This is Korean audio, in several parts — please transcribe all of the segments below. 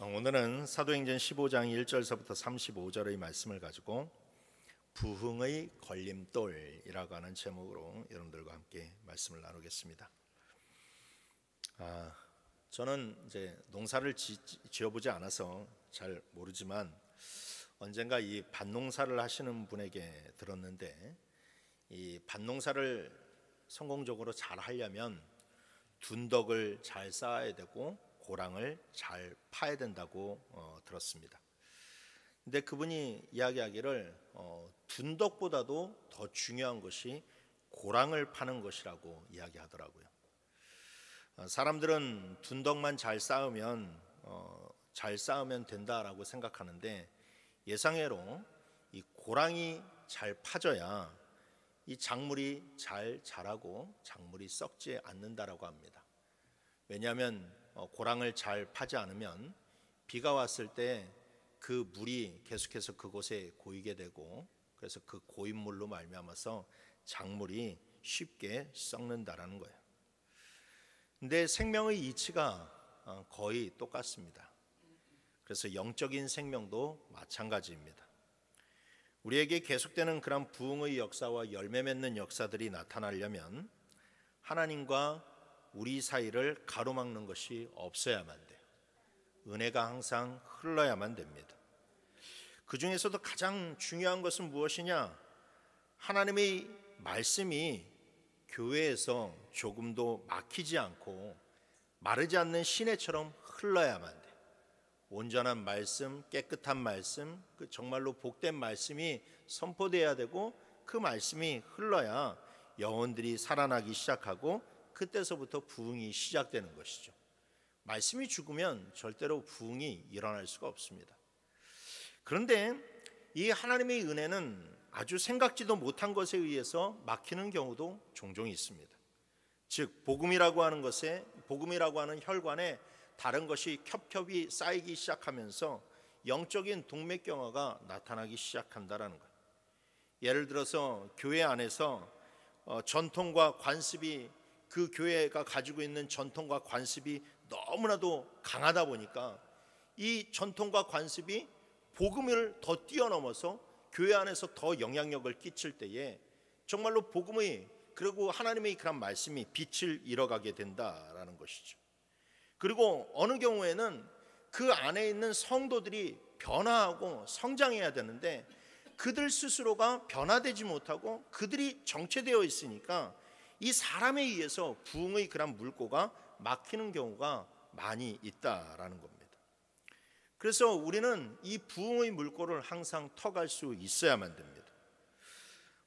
오늘은 사도행전 15장 1절서부터 35절의 말씀을 가지고 부흥의 걸림돌이라고 하는 제목으로 여러분들과 함께 말씀을 나누겠습니다. 저는 이제 농사를 지어보지 않아서 잘 모르지만 언젠가 이 밭농사를 하시는 분에게 들었는데, 이 밭농사를 성공적으로 잘 하려면 둔덕을 잘 쌓아야 되고 고랑을 잘 파야 된다고 들었습니다. 근데 그분이 이야기하기를 둔덕보다도 더 중요한 것이 고랑을 파는 것이라고 이야기하더라고요. 사람들은 둔덕만 잘 쌓으면 된다라고 생각하는데, 예상외로 이 고랑이 잘 파져야 이 작물이 잘 자라고 작물이 썩지 않는다라고 합니다. 왜냐하면 고랑을 잘 파지 않으면 비가 왔을 때 그 물이 계속해서 그곳에 고이게 되고, 그래서 그 고인 물로 말미암아서 작물이 쉽게 썩는다라는 거예요. 근데 생명의 이치가 거의 똑같습니다. 그래서 영적인 생명도 마찬가지입니다. 우리에게 계속되는 그런 부흥의 역사와 열매 맺는 역사들이 나타나려면 하나님과 우리 사이를 가로막는 것이 없어야만 돼요. 은혜가 항상 흘러야만 됩니다. 그 중에서도 가장 중요한 것은 무엇이냐? 하나님의 말씀이 교회에서 조금도 막히지 않고 마르지 않는 시내처럼 흘러야만 돼요. 온전한 말씀, 깨끗한 말씀, 그 정말로 복된 말씀이 선포돼야 되고, 그 말씀이 흘러야 영혼들이 살아나기 시작하고 그때서부터 부흥이 시작되는 것이죠. 말씀이 죽으면 절대로 부흥이 일어날 수가 없습니다. 그런데 이 하나님의 은혜는 아주 생각지도 못한 것에 의해서 막히는 경우도 종종 있습니다. 즉 복음이라고 하는 혈관에 다른 것이 겹겹이 쌓이기 시작하면서 영적인 동맥경화가 나타나기 시작한다라는 거예요. 예를 들어서 교회 안에서 전통과 관습이, 그 교회가 가지고 있는 전통과 관습이 너무나도 강하다 보니까 이 전통과 관습이 복음을 더 뛰어넘어서 교회 안에서 더 영향력을 끼칠 때에 정말로 복음의, 그리고 하나님의 그런 말씀이 빛을 잃어가게 된다라는 것이죠. 그리고 어느 경우에는 그 안에 있는 성도들이 변화하고 성장해야 되는데 그들 스스로가 변화되지 못하고 그들이 정체되어 있으니까 이 사람에 의해서 부흥의 그런 물꼬가 막히는 경우가 많이 있다라는 겁니다. 그래서 우리는 이 부흥의 물꼬를 항상 터갈 수 있어야만 됩니다.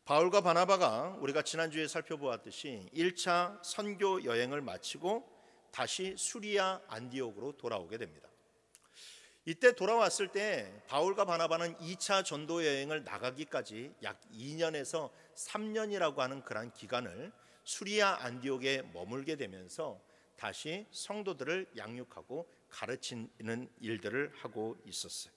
바울과 바나바가 우리가 지난주에 살펴보았듯이 1차 선교 여행을 마치고 다시 수리아 안디옥으로 돌아오게 됩니다. 이때 돌아왔을 때 바울과 바나바는 2차 전도 여행을 나가기까지 약 2년에서 3년이라고 하는 그런 기간을 수리아 안디옥에 머물게 되면서 다시 성도들을 양육하고 가르치는 일들을 하고 있었어요.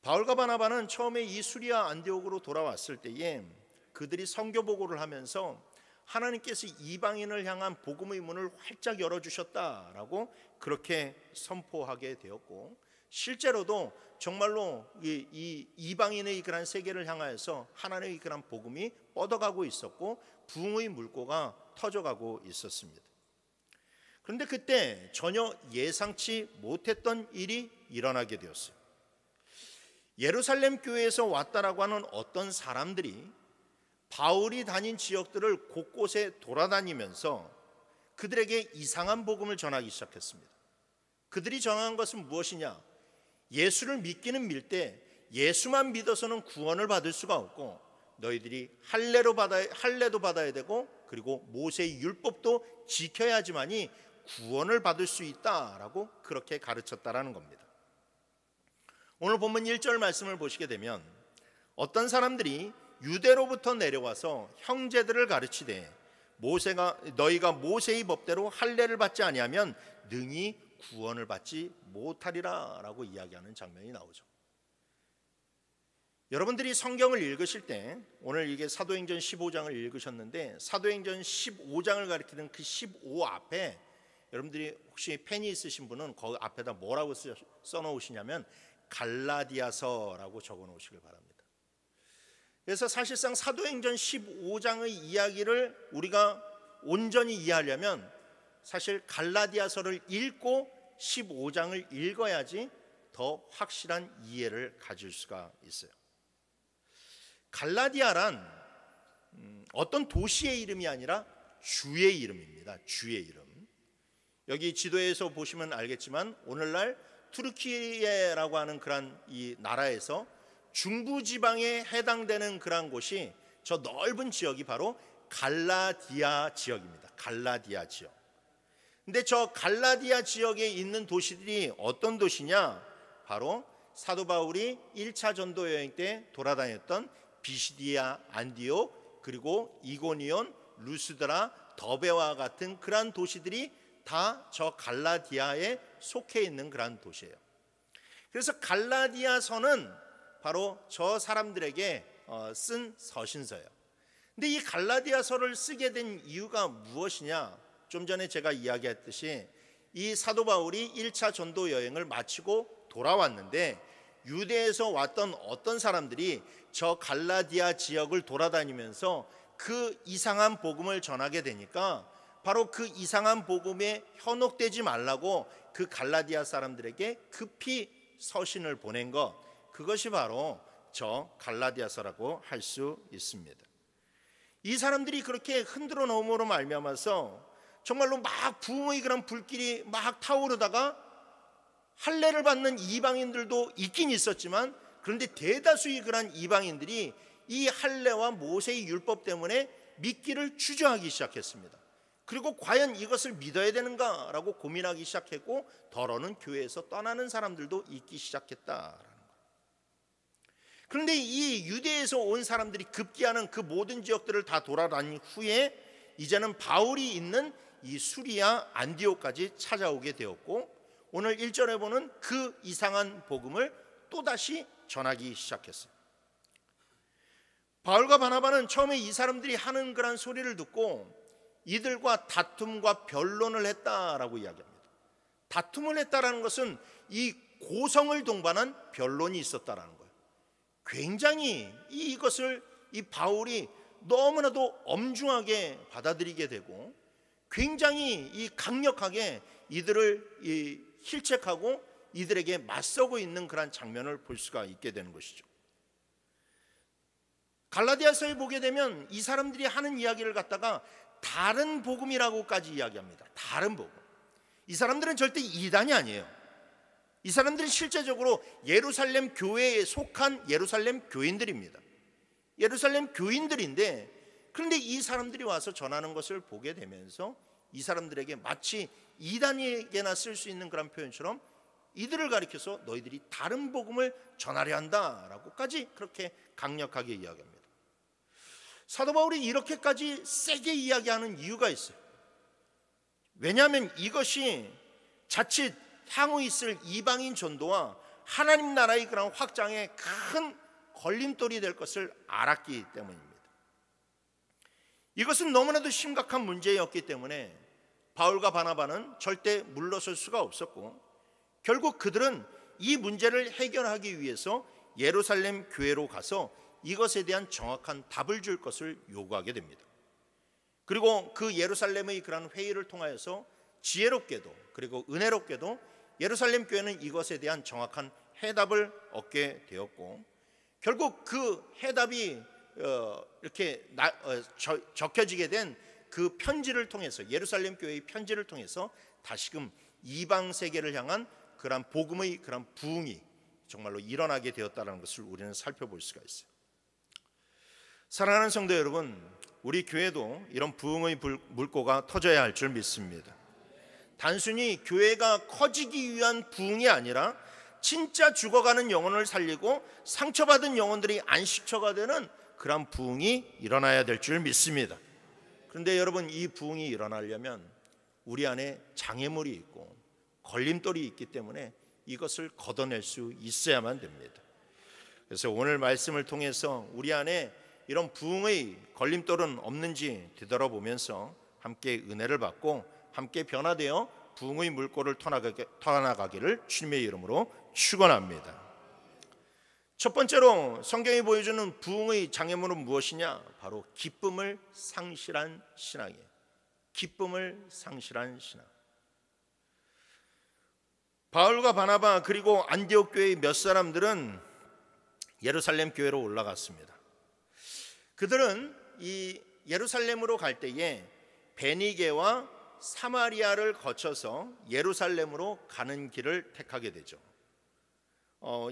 바울과 바나바는 처음에 이 수리아 안디옥으로 돌아왔을 때에 그들이 선교 보고를 하면서 하나님께서 이방인을 향한 복음의 문을 활짝 열어주셨다라고 그렇게 선포하게 되었고, 실제로도 정말로 이 이방인의 그런 세계를 향하여서 하나님의 그런 복음이 뻗어가고 있었고 부흥의 물꼬가 터져가고 있었습니다. 그런데 그때 전혀 예상치 못했던 일이 일어나게 되었어요. 예루살렘 교회에서 왔다라고 하는 어떤 사람들이 바울이 다닌 지역들을 곳곳에 돌아다니면서 그들에게 이상한 복음을 전하기 시작했습니다. 그들이 전한 것은 무엇이냐? 예수를 믿기는 밀대 예수만 믿어서는 구원을 받을 수가 없고 너희들이 할례도 받아야 되고 그리고 모세의 율법도 지켜야지만이 구원을 받을 수 있다라고 그렇게 가르쳤다라는 겁니다. 오늘 본문 1절 말씀을 보시게 되면 어떤 사람들이 유대로부터 내려와서 형제들을 가르치되 너희가 모세의 법대로 할례를 받지 아니하면 능히 구원을 받지 못하리라 라고 이야기하는 장면이 나오죠. 여러분들이 성경을 읽으실 때 오늘 이게 사도행전 15장을 읽으셨는데 사도행전 15장을 가리키는 그 15 앞에 여러분들이 혹시 펜이 있으신 분은 거기 앞에다 뭐라고 써놓으시냐면 갈라디아서라고 적어놓으시길 바랍니다. 그래서 사실상 사도행전 15장의 이야기를 우리가 온전히 이해하려면 사실 갈라디아서를 읽고 15장을 읽어야지 더 확실한 이해를 가질 수가 있어요. 갈라디아란 어떤 도시의 이름이 아니라 주의 이름입니다. 주의 이름. 여기 지도에서 보시면 알겠지만 오늘날 투르키예라고 하는 그런 이 나라에서 중부지방에 해당되는 그런 곳이 저 넓은 지역이 바로 갈라디아 지역입니다. 갈라디아 지역. 근데 저 갈라디아 지역에 있는 도시들이 어떤 도시냐? 바로 사도 바울이 1차 전도 여행 때 돌아다녔던 비시디아, 안디옥, 그리고 이고니온, 루스드라, 더베와 같은 그러한 도시들이 다 저 갈라디아에 속해 있는 그러한 도시예요. 그래서 갈라디아서는 바로 저 사람들에게 쓴 서신서예요. 근데 이 갈라디아서를 쓰게 된 이유가 무엇이냐? 좀 전에 제가 이야기했듯이 이 사도 바울이 1차 전도 여행을 마치고 돌아왔는데 유대에서 왔던 어떤 사람들이 저 갈라디아 지역을 돌아다니면서 그 이상한 복음을 전하게 되니까 바로 그 이상한 복음에 현혹되지 말라고 그 갈라디아 사람들에게 급히 서신을 보낸 것, 그것이 바로 저 갈라디아서라고 할 수 있습니다. 이 사람들이 그렇게 흔들어 놓음으로 말미암아서 정말로 막 부흥의 그런 불길이 막 타오르다가 할례를 받는 이방인들도 있긴 있었지만, 그런데 대다수의 그런 이방인들이 이 할례와 모세의 율법 때문에 믿기를 주저하기 시작했습니다. 그리고 과연 이것을 믿어야 되는가라고 고민하기 시작했고, 더러는 교회에서 떠나는 사람들도 있기 시작했다라는 거예요. 그런데 이 유대에서 온 사람들이 급기야는 그 모든 지역들을 다 돌아다닌 후에 이제는 바울이 있는 이 수리아 안디옥까지 찾아오게 되었고, 오늘 1절에 보는 그 이상한 복음을 또다시 전하기 시작했어요. 바울과 바나바는 처음에 이 사람들이 하는 그런 소리를 듣고 이들과 다툼과 변론을 했다라고 이야기합니다. 다툼을 했다라는 것은 이 고성을 동반한 변론이 있었다라는 거예요. 굉장히 이것을 이 바울이 너무나도 엄중하게 받아들이게 되고 굉장히 이 강력하게 이들을 힐책하고 이들에게 맞서고 있는 그런 장면을 볼 수가 있게 되는 것이죠. 갈라디아서에 보게 되면 이 사람들이 하는 이야기를 갖다가 다른 복음이라고까지 이야기합니다. 다른 복음. 이 사람들은 절대 이단이 아니에요. 이 사람들은 실제적으로 예루살렘 교회에 속한 예루살렘 교인들입니다. 예루살렘 교인들인데, 그런데 이 사람들이 와서 전하는 것을 보게 되면서 이 사람들에게 마치 이단에게나 쓸 수 있는 그런 표현처럼 이들을 가리켜서 너희들이 다른 복음을 전하려 한다라고까지 그렇게 강력하게 이야기합니다. 사도 바울이 이렇게까지 세게 이야기하는 이유가 있어요. 왜냐하면 이것이 자칫 향후 있을 이방인 전도와 하나님 나라의 그런 확장에 큰 걸림돌이 될 것을 알았기 때문입니다. 이것은 너무나도 심각한 문제였기 때문에 바울과 바나바는 절대 물러설 수가 없었고, 결국 그들은 이 문제를 해결하기 위해서 예루살렘 교회로 가서 이것에 대한 정확한 답을 줄 것을 요구하게 됩니다. 그리고 그 예루살렘의 그런 회의를 통하여서 지혜롭게도 그리고 은혜롭게도 예루살렘 교회는 이것에 대한 정확한 해답을 얻게 되었고, 결국 그 해답이 이렇게 적혀지게 된 그 편지를 통해서, 예루살렘 교회의 편지를 통해서 다시금 이방 세계를 향한 그런 복음의 그런 부흥이 정말로 일어나게 되었다는 것을 우리는 살펴볼 수가 있어요. 사랑하는 성도 여러분, 우리 교회도 이런 부흥의 물꼬가 터져야 할 줄 믿습니다. 단순히 교회가 커지기 위한 부흥이 아니라 진짜 죽어가는 영혼을 살리고 상처받은 영혼들이 안식처가 되는 그런 부흥이 일어나야 될 줄 믿습니다. 그런데 여러분, 이 부흥이 일어나려면 우리 안에 장애물이 있고 걸림돌이 있기 때문에 이것을 걷어낼 수 있어야만 됩니다. 그래서 오늘 말씀을 통해서 우리 안에 이런 부흥의 걸림돌은 없는지 되돌아보면서 함께 은혜를 받고 함께 변화되어 부흥의 물꼬를 터나가기를 주님의 이름으로 축원합니다. 첫 번째로 성경이 보여주는 부흥의 장애물은 무엇이냐? 바로 기쁨을 상실한 신앙이에요. 기쁨을 상실한 신앙. 바울과 바나바 그리고 안디옥 교회의 몇 사람들은 예루살렘 교회로 올라갔습니다. 그들은 이 예루살렘으로 갈 때에 베니게와 사마리아를 거쳐서 예루살렘으로 가는 길을 택하게 되죠.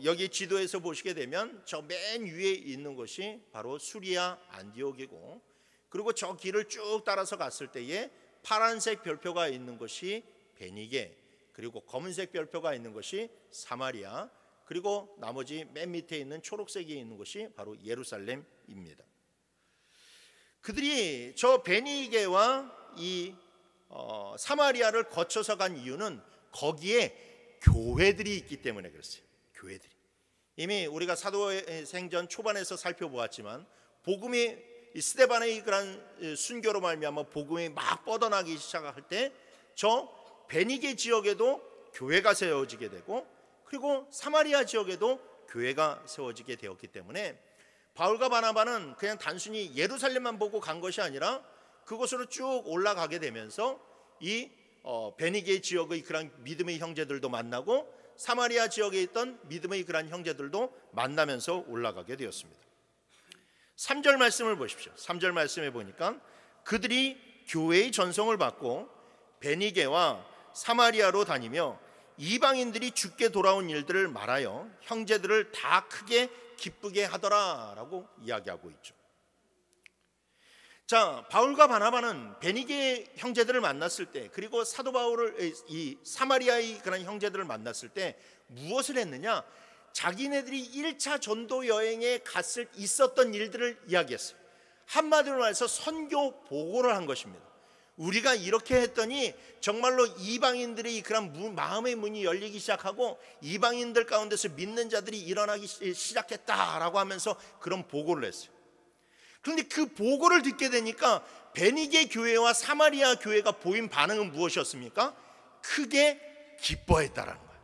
여기 지도에서 보시게 되면 저 맨 위에 있는 곳이 바로 수리아 안디옥이고, 그리고 저 길을 쭉 따라서 갔을 때에 파란색 별표가 있는 곳이 베니게, 그리고 검은색 별표가 있는 것이 사마리아, 그리고 나머지 맨 밑에 있는 초록색이 있는 곳이 바로 예루살렘입니다. 그들이 저 베니게와 이 사마리아를 거쳐서 간 이유는 거기에 교회들이 있기 때문에 그랬어요. 교회들이. 이미 우리가 사도행전 초반에서 살펴보았지만 복음이 스데반의 그런 순교로 말미암아 복음이 막 뻗어나기 시작할 때 저 베니게 지역에도 교회가 세워지게 되고, 그리고 사마리아 지역에도 교회가 세워지게 되었기 때문에 바울과 바나바는 그냥 단순히 예루살렘만 보고 간 것이 아니라 그곳으로 쭉 올라가게 되면서 이 베니게 지역의 그런 믿음의 형제들도 만나고 사마리아 지역에 있던 믿음의 그런 형제들도 만나면서 올라가게 되었습니다. 3절 말씀을 보십시오. 3절 말씀에 보니까 그들이 교회의 전송을 받고 베니게와 사마리아로 다니며 이방인들이 주께 돌아온 일들을 말하여 형제들을 다 크게 기쁘게 하더라라고 이야기하고 있죠. 자, 바울과 바나바는 베니게 형제들을 만났을 때, 그리고 사도 바울을 이 사마리아의 그런 형제들을 만났을 때 무엇을 했느냐? 자기네들이 1차 전도 여행에 있었던 일들을 이야기했어요. 한마디로 말해서 선교 보고를 한 것입니다. 우리가 이렇게 했더니 정말로 이방인들이 그런 마음의 문이 열리기 시작하고 이방인들 가운데서 믿는 자들이 일어나기 시작했다라고 하면서 그런 보고를 했어요. 그런데 그 보고를 듣게 되니까 베니게 교회와 사마리아 교회가 보인 반응은 무엇이었습니까? 크게 기뻐했다라는 거예요.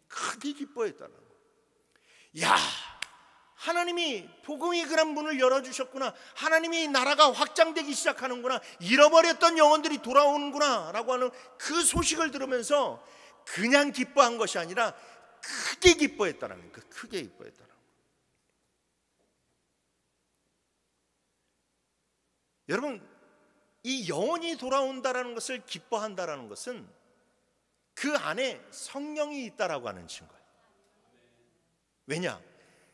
크게 기뻐했다라는 거예요. 야, 하나님이 복음의 그런 문을 열어주셨구나. 하나님이 나라가 확장되기 시작하는구나. 잃어버렸던 영혼들이 돌아오는구나 라고 하는 그 소식을 들으면서 그냥 기뻐한 것이 아니라 크게 기뻐했다라는 거예요. 크게 기뻐했다라는 거예요. 여러분, 이 영혼이 돌아온다라는 것을 기뻐한다라는 것은 그 안에 성령이 있다라고 하는 증거예요. 왜냐?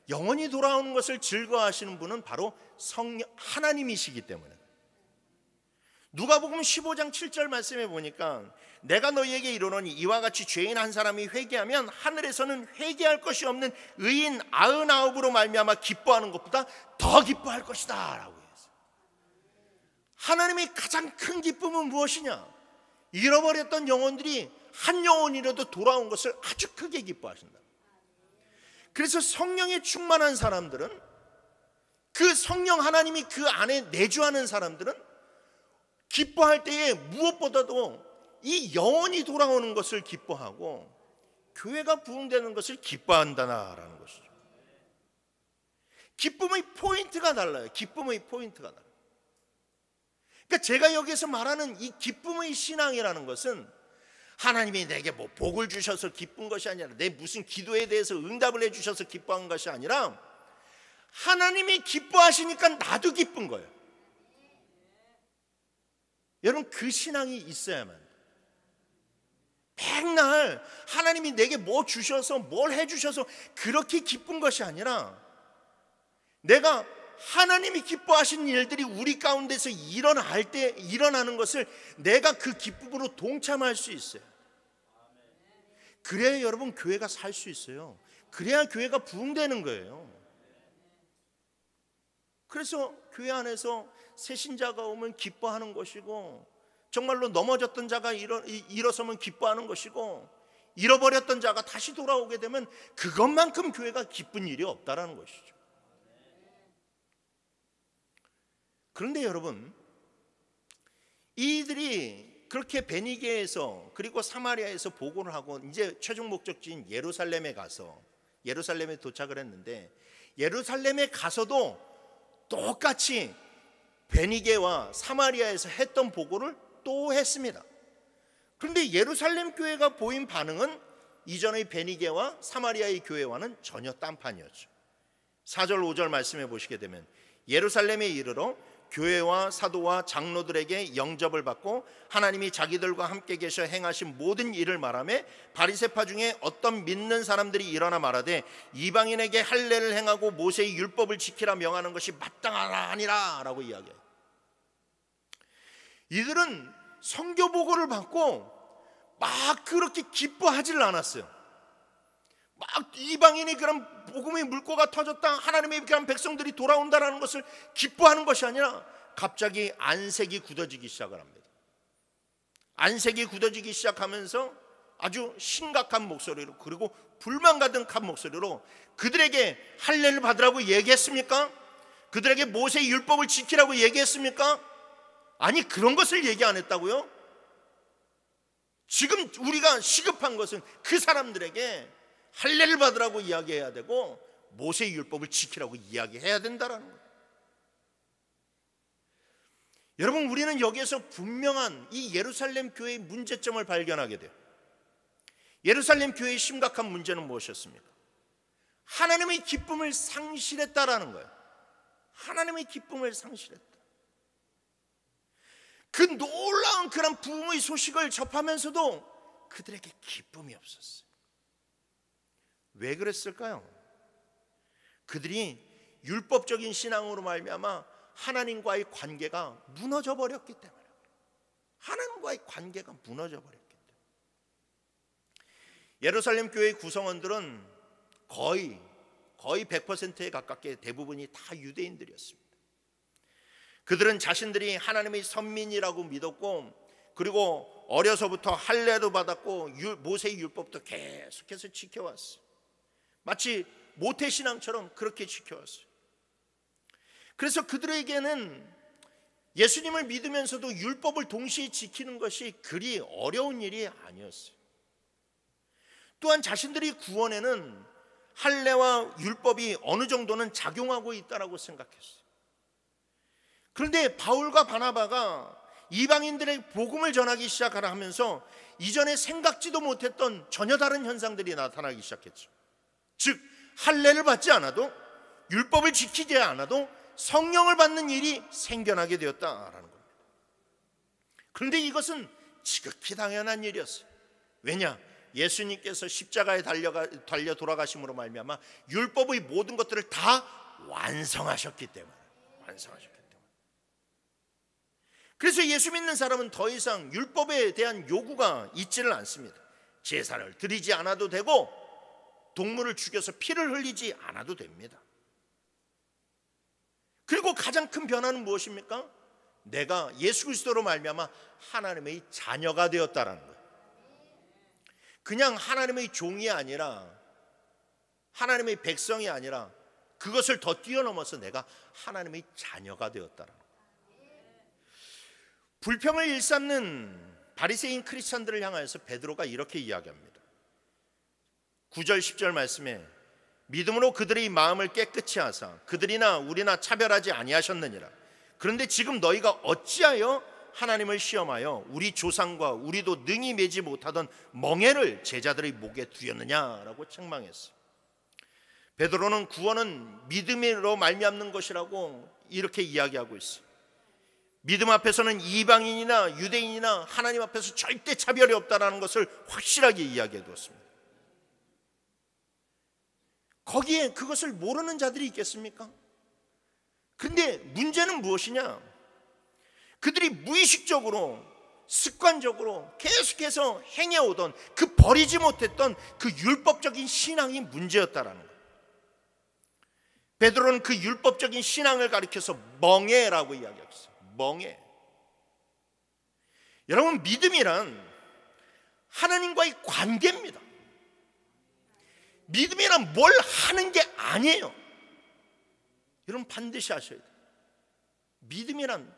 영혼이 돌아오는 것을 즐거워하시는 분은 바로 성령 하나님이시기 때문에. 누가복음 15장 7절 말씀에 보니까 내가 너희에게 이르노니 이와 같이 죄인 한 사람이 회개하면 하늘에서는 회개할 것이 없는 의인 99으로 말미암아 기뻐하는 것보다 더 기뻐할 것이다 라고 했어요. 하나님의 가장 큰 기쁨은 무엇이냐? 잃어버렸던 영혼들이 한 영혼이라도 돌아온 것을 아주 크게 기뻐하신다. 그래서 성령에 충만한 사람들은, 그 성령 하나님이 그 안에 내주하는 사람들은 기뻐할 때에 무엇보다도 이 영혼이 돌아오는 것을 기뻐하고 교회가 부흥되는 것을 기뻐한다라는 것이죠. 기쁨의 포인트가 달라요. 기쁨의 포인트가 달라요. 그러니까 제가 여기서 말하는 이 기쁨의 신앙이라는 것은 하나님이 내게 뭐 복을 주셔서 기쁜 것이 아니라, 내 무슨 기도에 대해서 응답을 해주셔서 기뻐한 것이 아니라 하나님이 기뻐하시니까 나도 기쁜 거예요. 여러분, 그 신앙이 있어야만. 맨날 하나님이 내게 뭐 주셔서 뭘 해주셔서 그렇게 기쁜 것이 아니라 내가 하나님이 기뻐하시는 일들이 우리 가운데서 일어나는 것을 내가 그 기쁨으로 동참할 수 있어요. 그래야 여러분 교회가 살 수 있어요. 그래야 교회가 부흥되는 거예요. 그래서 교회 안에서 새신자가 오면 기뻐하는 것이고, 정말로 넘어졌던 자가 일어서면 기뻐하는 것이고, 잃어버렸던 자가 다시 돌아오게 되면 그것만큼 교회가 기쁜 일이 없다라는 것이죠. 그런데 여러분, 이들이 그렇게 베니게에서 그리고 사마리아에서 보고를 하고 이제 최종 목적지인 예루살렘에 가서 예루살렘에 도착을 했는데, 예루살렘에 가서도 똑같이 베니게와 사마리아에서 했던 보고를 또 했습니다. 그런데 예루살렘 교회가 보인 반응은 이전의 베니게와 사마리아의 교회와는 전혀 딴판이었죠. 4절 5절 말씀해 보시게 되면, 예루살렘에 이르러 교회와 사도와 장로들에게 영접을 받고 하나님이 자기들과 함께 계셔 행하신 모든 일을 말하며, 바리새파 중에 어떤 믿는 사람들이 일어나 말하되 이방인에게 할례를 행하고 모세의 율법을 지키라 명하는 것이 마땅하라 아니라 라고 이야기해요. 이들은 선교 보고를 받고 막 그렇게 기뻐하지를 않았어요. 막 이방인이 그런 복음의 물꼬가 터졌다, 하나님의 그런 백성들이 돌아온다라는 것을 기뻐하는 것이 아니라 갑자기 안색이 굳어지기 시작을 합니다. 안색이 굳어지기 시작하면서 아주 심각한 목소리로, 그리고 불만 가득한 목소리로 그들에게 할례를 받으라고 얘기했습니까? 그들에게 모세의 율법을 지키라고 얘기했습니까? 아니, 그런 것을 얘기 안 했다고요? 지금 우리가 시급한 것은 그 사람들에게 할례를 받으라고 이야기해야 되고 모세의 율법을 지키라고 이야기해야 된다라는 거예요. 여러분, 우리는 여기에서 분명한 이 예루살렘 교회의 문제점을 발견하게 돼요. 예루살렘 교회의 심각한 문제는 무엇이었습니까? 하나님의 기쁨을 상실했다라는 거예요. 하나님의 기쁨을 상실했다. 그 놀라운 그런 부흥의 소식을 접하면서도 그들에게 기쁨이 없었어요. 왜 그랬을까요? 그들이 율법적인 신앙으로 말미암아 하나님과의 관계가 무너져 버렸기 때문에, 하나님과의 관계가 무너져 버렸기 때문에. 예루살렘 교회의 구성원들은 거의 100%에 가깝게 대부분이 다 유대인들이었습니다. 그들은 자신들이 하나님의 선민이라고 믿었고, 그리고 어려서부터 할례도 받았고 모세의 율법도 계속해서 지켜왔어요. 마치 모태신앙처럼 그렇게 지켜왔어요. 그래서 그들에게는 예수님을 믿으면서도 율법을 동시에 지키는 것이 그리 어려운 일이 아니었어요. 또한 자신들이 구원에는 할례와 율법이 어느 정도는 작용하고 있다고 생각했어요. 그런데 바울과 바나바가 이방인들의 복음을 전하기 시작하라 하면서 이전에 생각지도 못했던 전혀 다른 현상들이 나타나기 시작했죠. 즉, 할례를 받지 않아도, 율법을 지키지 않아도 성령을 받는 일이 생겨나게 되었다라는 겁니다. 그런데 이것은 지극히 당연한 일이었어요. 왜냐? 예수님께서 십자가에 달려 돌아가심으로 말미암아 율법의 모든 것들을 다 완성하셨기 때문에. 그래서 예수 믿는 사람은 더 이상 율법에 대한 요구가 있지를 않습니다. 제사를 드리지 않아도 되고 동물을 죽여서 피를 흘리지 않아도 됩니다. 그리고 가장 큰 변화는 무엇입니까? 내가 예수 그리스도로 말미암아 하나님의 자녀가 되었다라는 거예요. 그냥 하나님의 종이 아니라, 하나님의 백성이 아니라 그것을 더 뛰어넘어서 내가 하나님의 자녀가 되었다라는 거예요. 불평을 일삼는 바리새인 크리스찬들을 향하여서 베드로가 이렇게 이야기합니다. 9절 10절 말씀에, 믿음으로 그들의 마음을 깨끗이 하사 그들이나 우리나 차별하지 아니하셨느니라. 그런데 지금 너희가 어찌하여 하나님을 시험하여 우리 조상과 우리도 능히 매지 못하던 멍에를 제자들의 목에 두었느냐라고 책망했어요. 베드로는 구원은 믿음으로 말미암는 것이라고 이렇게 이야기하고 있어요. 믿음 앞에서는 이방인이나 유대인이나 하나님 앞에서 절대 차별이 없다는 것을 확실하게 이야기해 두었습니다. 거기에 그것을 모르는 자들이 있겠습니까? 근데 문제는 무엇이냐? 그들이 무의식적으로, 습관적으로 계속해서 행해오던 그 버리지 못했던 그 율법적인 신앙이 문제였다라는 거예요. 베드로는 그 율법적인 신앙을 가리켜서 멍에라고 이야기했어요. 멍에. 여러분, 믿음이란 하나님과의 관계입니다. 믿음이란 뭘 하는 게 아니에요. 여러분 반드시 아셔야 돼요. 믿음이란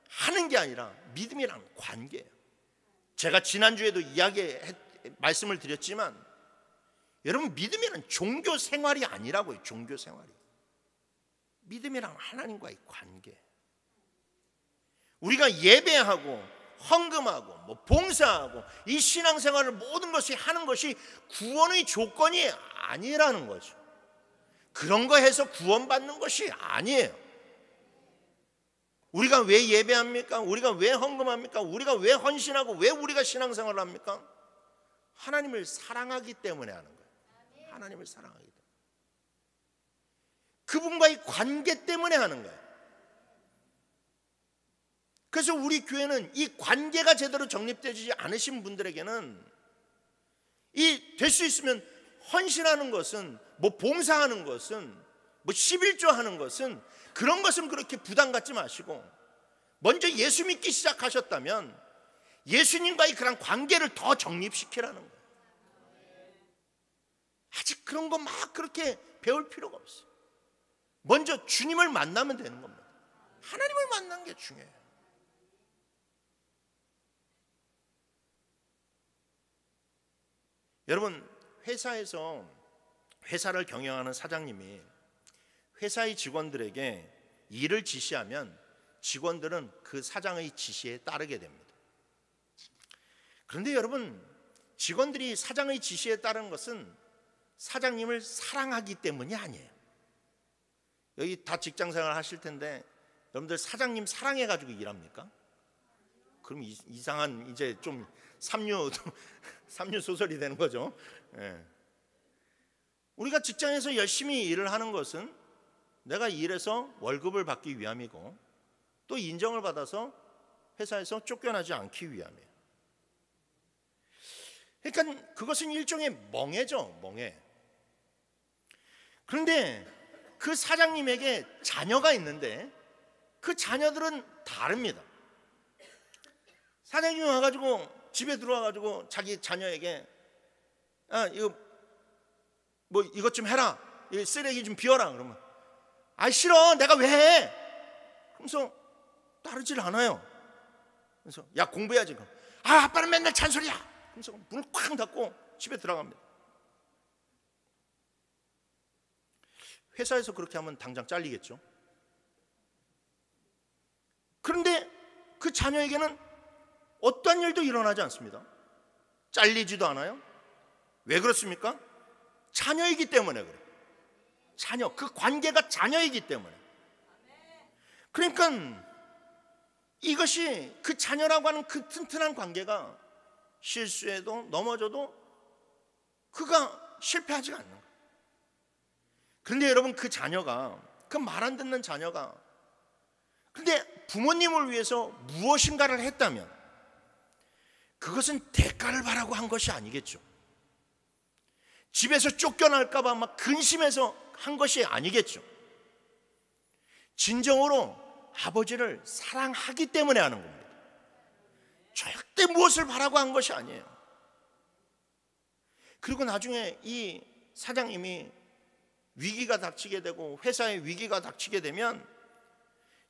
하는 게 아니라 믿음이란 관계예요. 제가 지난주에도 말씀을 드렸지만 여러분, 믿음이란 종교 생활이 아니라고요. 종교 생활이. 믿음이란 하나님과의 관계. 우리가 예배하고 헌금하고 봉사하고 이 신앙생활을 모든 것이 하는 것이 구원의 조건이 아니라는 거죠. 그런 거 해서 구원받는 것이 아니에요. 우리가 왜 예배합니까? 우리가 왜 헌금합니까? 우리가 왜 헌신하고 왜 우리가 신앙생활을 합니까? 하나님을 사랑하기 때문에 하는 거예요. 하나님을 사랑하기 때문에. 그분과의 관계 때문에 하는 거예요. 그래서 우리 교회는 이 관계가 제대로 정립되지 않으신 분들에게는 이 될 수 있으면 헌신하는 것은 봉사하는 것은 11조 하는 것은 그런 것은 그렇게 부담 갖지 마시고 먼저 예수 믿기 시작하셨다면 예수님과의 그런 관계를 더 정립시키라는 거예요. 아직 그런 거 막 그렇게 배울 필요가 없어요. 먼저 주님을 만나면 되는 겁니다. 하나님을 만나는 게 중요해요. 여러분, 회사에서 회사를 경영하는 사장님이 회사의 직원들에게 일을 지시하면 직원들은 그 사장의 지시에 따르게 됩니다. 그런데 여러분, 직원들이 사장의 지시에 따르는 것은 사장님을 사랑하기 때문이 아니에요. 여기 다 직장생활 하실 텐데 여러분들 사장님 사랑해가지고 일합니까? 그럼 이상한 이제 좀 삼류 소설이 되는 거죠. 예. 우리가 직장에서 열심히 일을 하는 것은 내가 일해서 월급을 받기 위함이고 또 인정을 받아서 회사에서 쫓겨나지 않기 위함이에요. 그러니까 그것은 일종의 멍해죠, 멍해. 그런데 그 사장님에게 자녀가 있는데 그 자녀들은 다릅니다. 사장님이 와가지고 집에 들어와가지고 자기 자녀에게 이것 좀 해라, 이 쓰레기 좀 비워라. 그러면 싫어, 내가 왜 해? 그러면서 따르질 않아요. 그래서 야, 공부해야지. 아빠는 맨날 잔소리야. 그러면서 문을 쾅 닫고 집에 들어갑니다. 회사에서 그렇게 하면 당장 잘리겠죠. 그런데 그 자녀에게는 어떠한 일도 일어나지 않습니다. 잘리지도 않아요. 왜 그렇습니까? 자녀이기 때문에 그래요. 자녀, 그 관계가 자녀이기 때문에. 그러니까 이것이 그 자녀라고 하는 그 튼튼한 관계가 실수해도 넘어져도 그가 실패하지가 않는 거예요. 그런데 여러분, 그 자녀가, 그 말 안 듣는 자녀가 근데 부모님을 위해서 무엇인가를 했다면 그것은 대가를 바라고 한 것이 아니겠죠. 집에서 쫓겨날까 봐 막 근심해서 한 것이 아니겠죠. 진정으로 아버지를 사랑하기 때문에 하는 겁니다. 절대 무엇을 바라고 한 것이 아니에요. 그리고 나중에 이 사장님이 위기가 닥치게 되고 회사에 위기가 닥치게 되면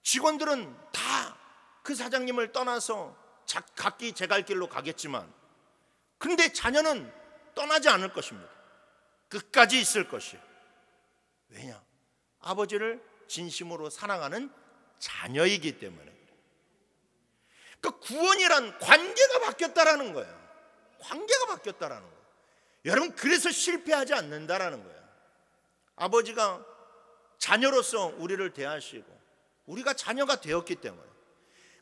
직원들은 다 그 사장님을 떠나서 각기 제 갈 길로 가겠지만 그런데 자녀는 떠나지 않을 것입니다. 끝까지 있을 것이에요. 왜냐? 아버지를 진심으로 사랑하는 자녀이기 때문에. 그러니까 구원이란 관계가 바뀌었다라는 거예요. 관계가 바뀌었다라는 거예요. 여러분, 그래서 실패하지 않는다라는 거예요. 아버지가 자녀로서 우리를 대하시고 우리가 자녀가 되었기 때문에.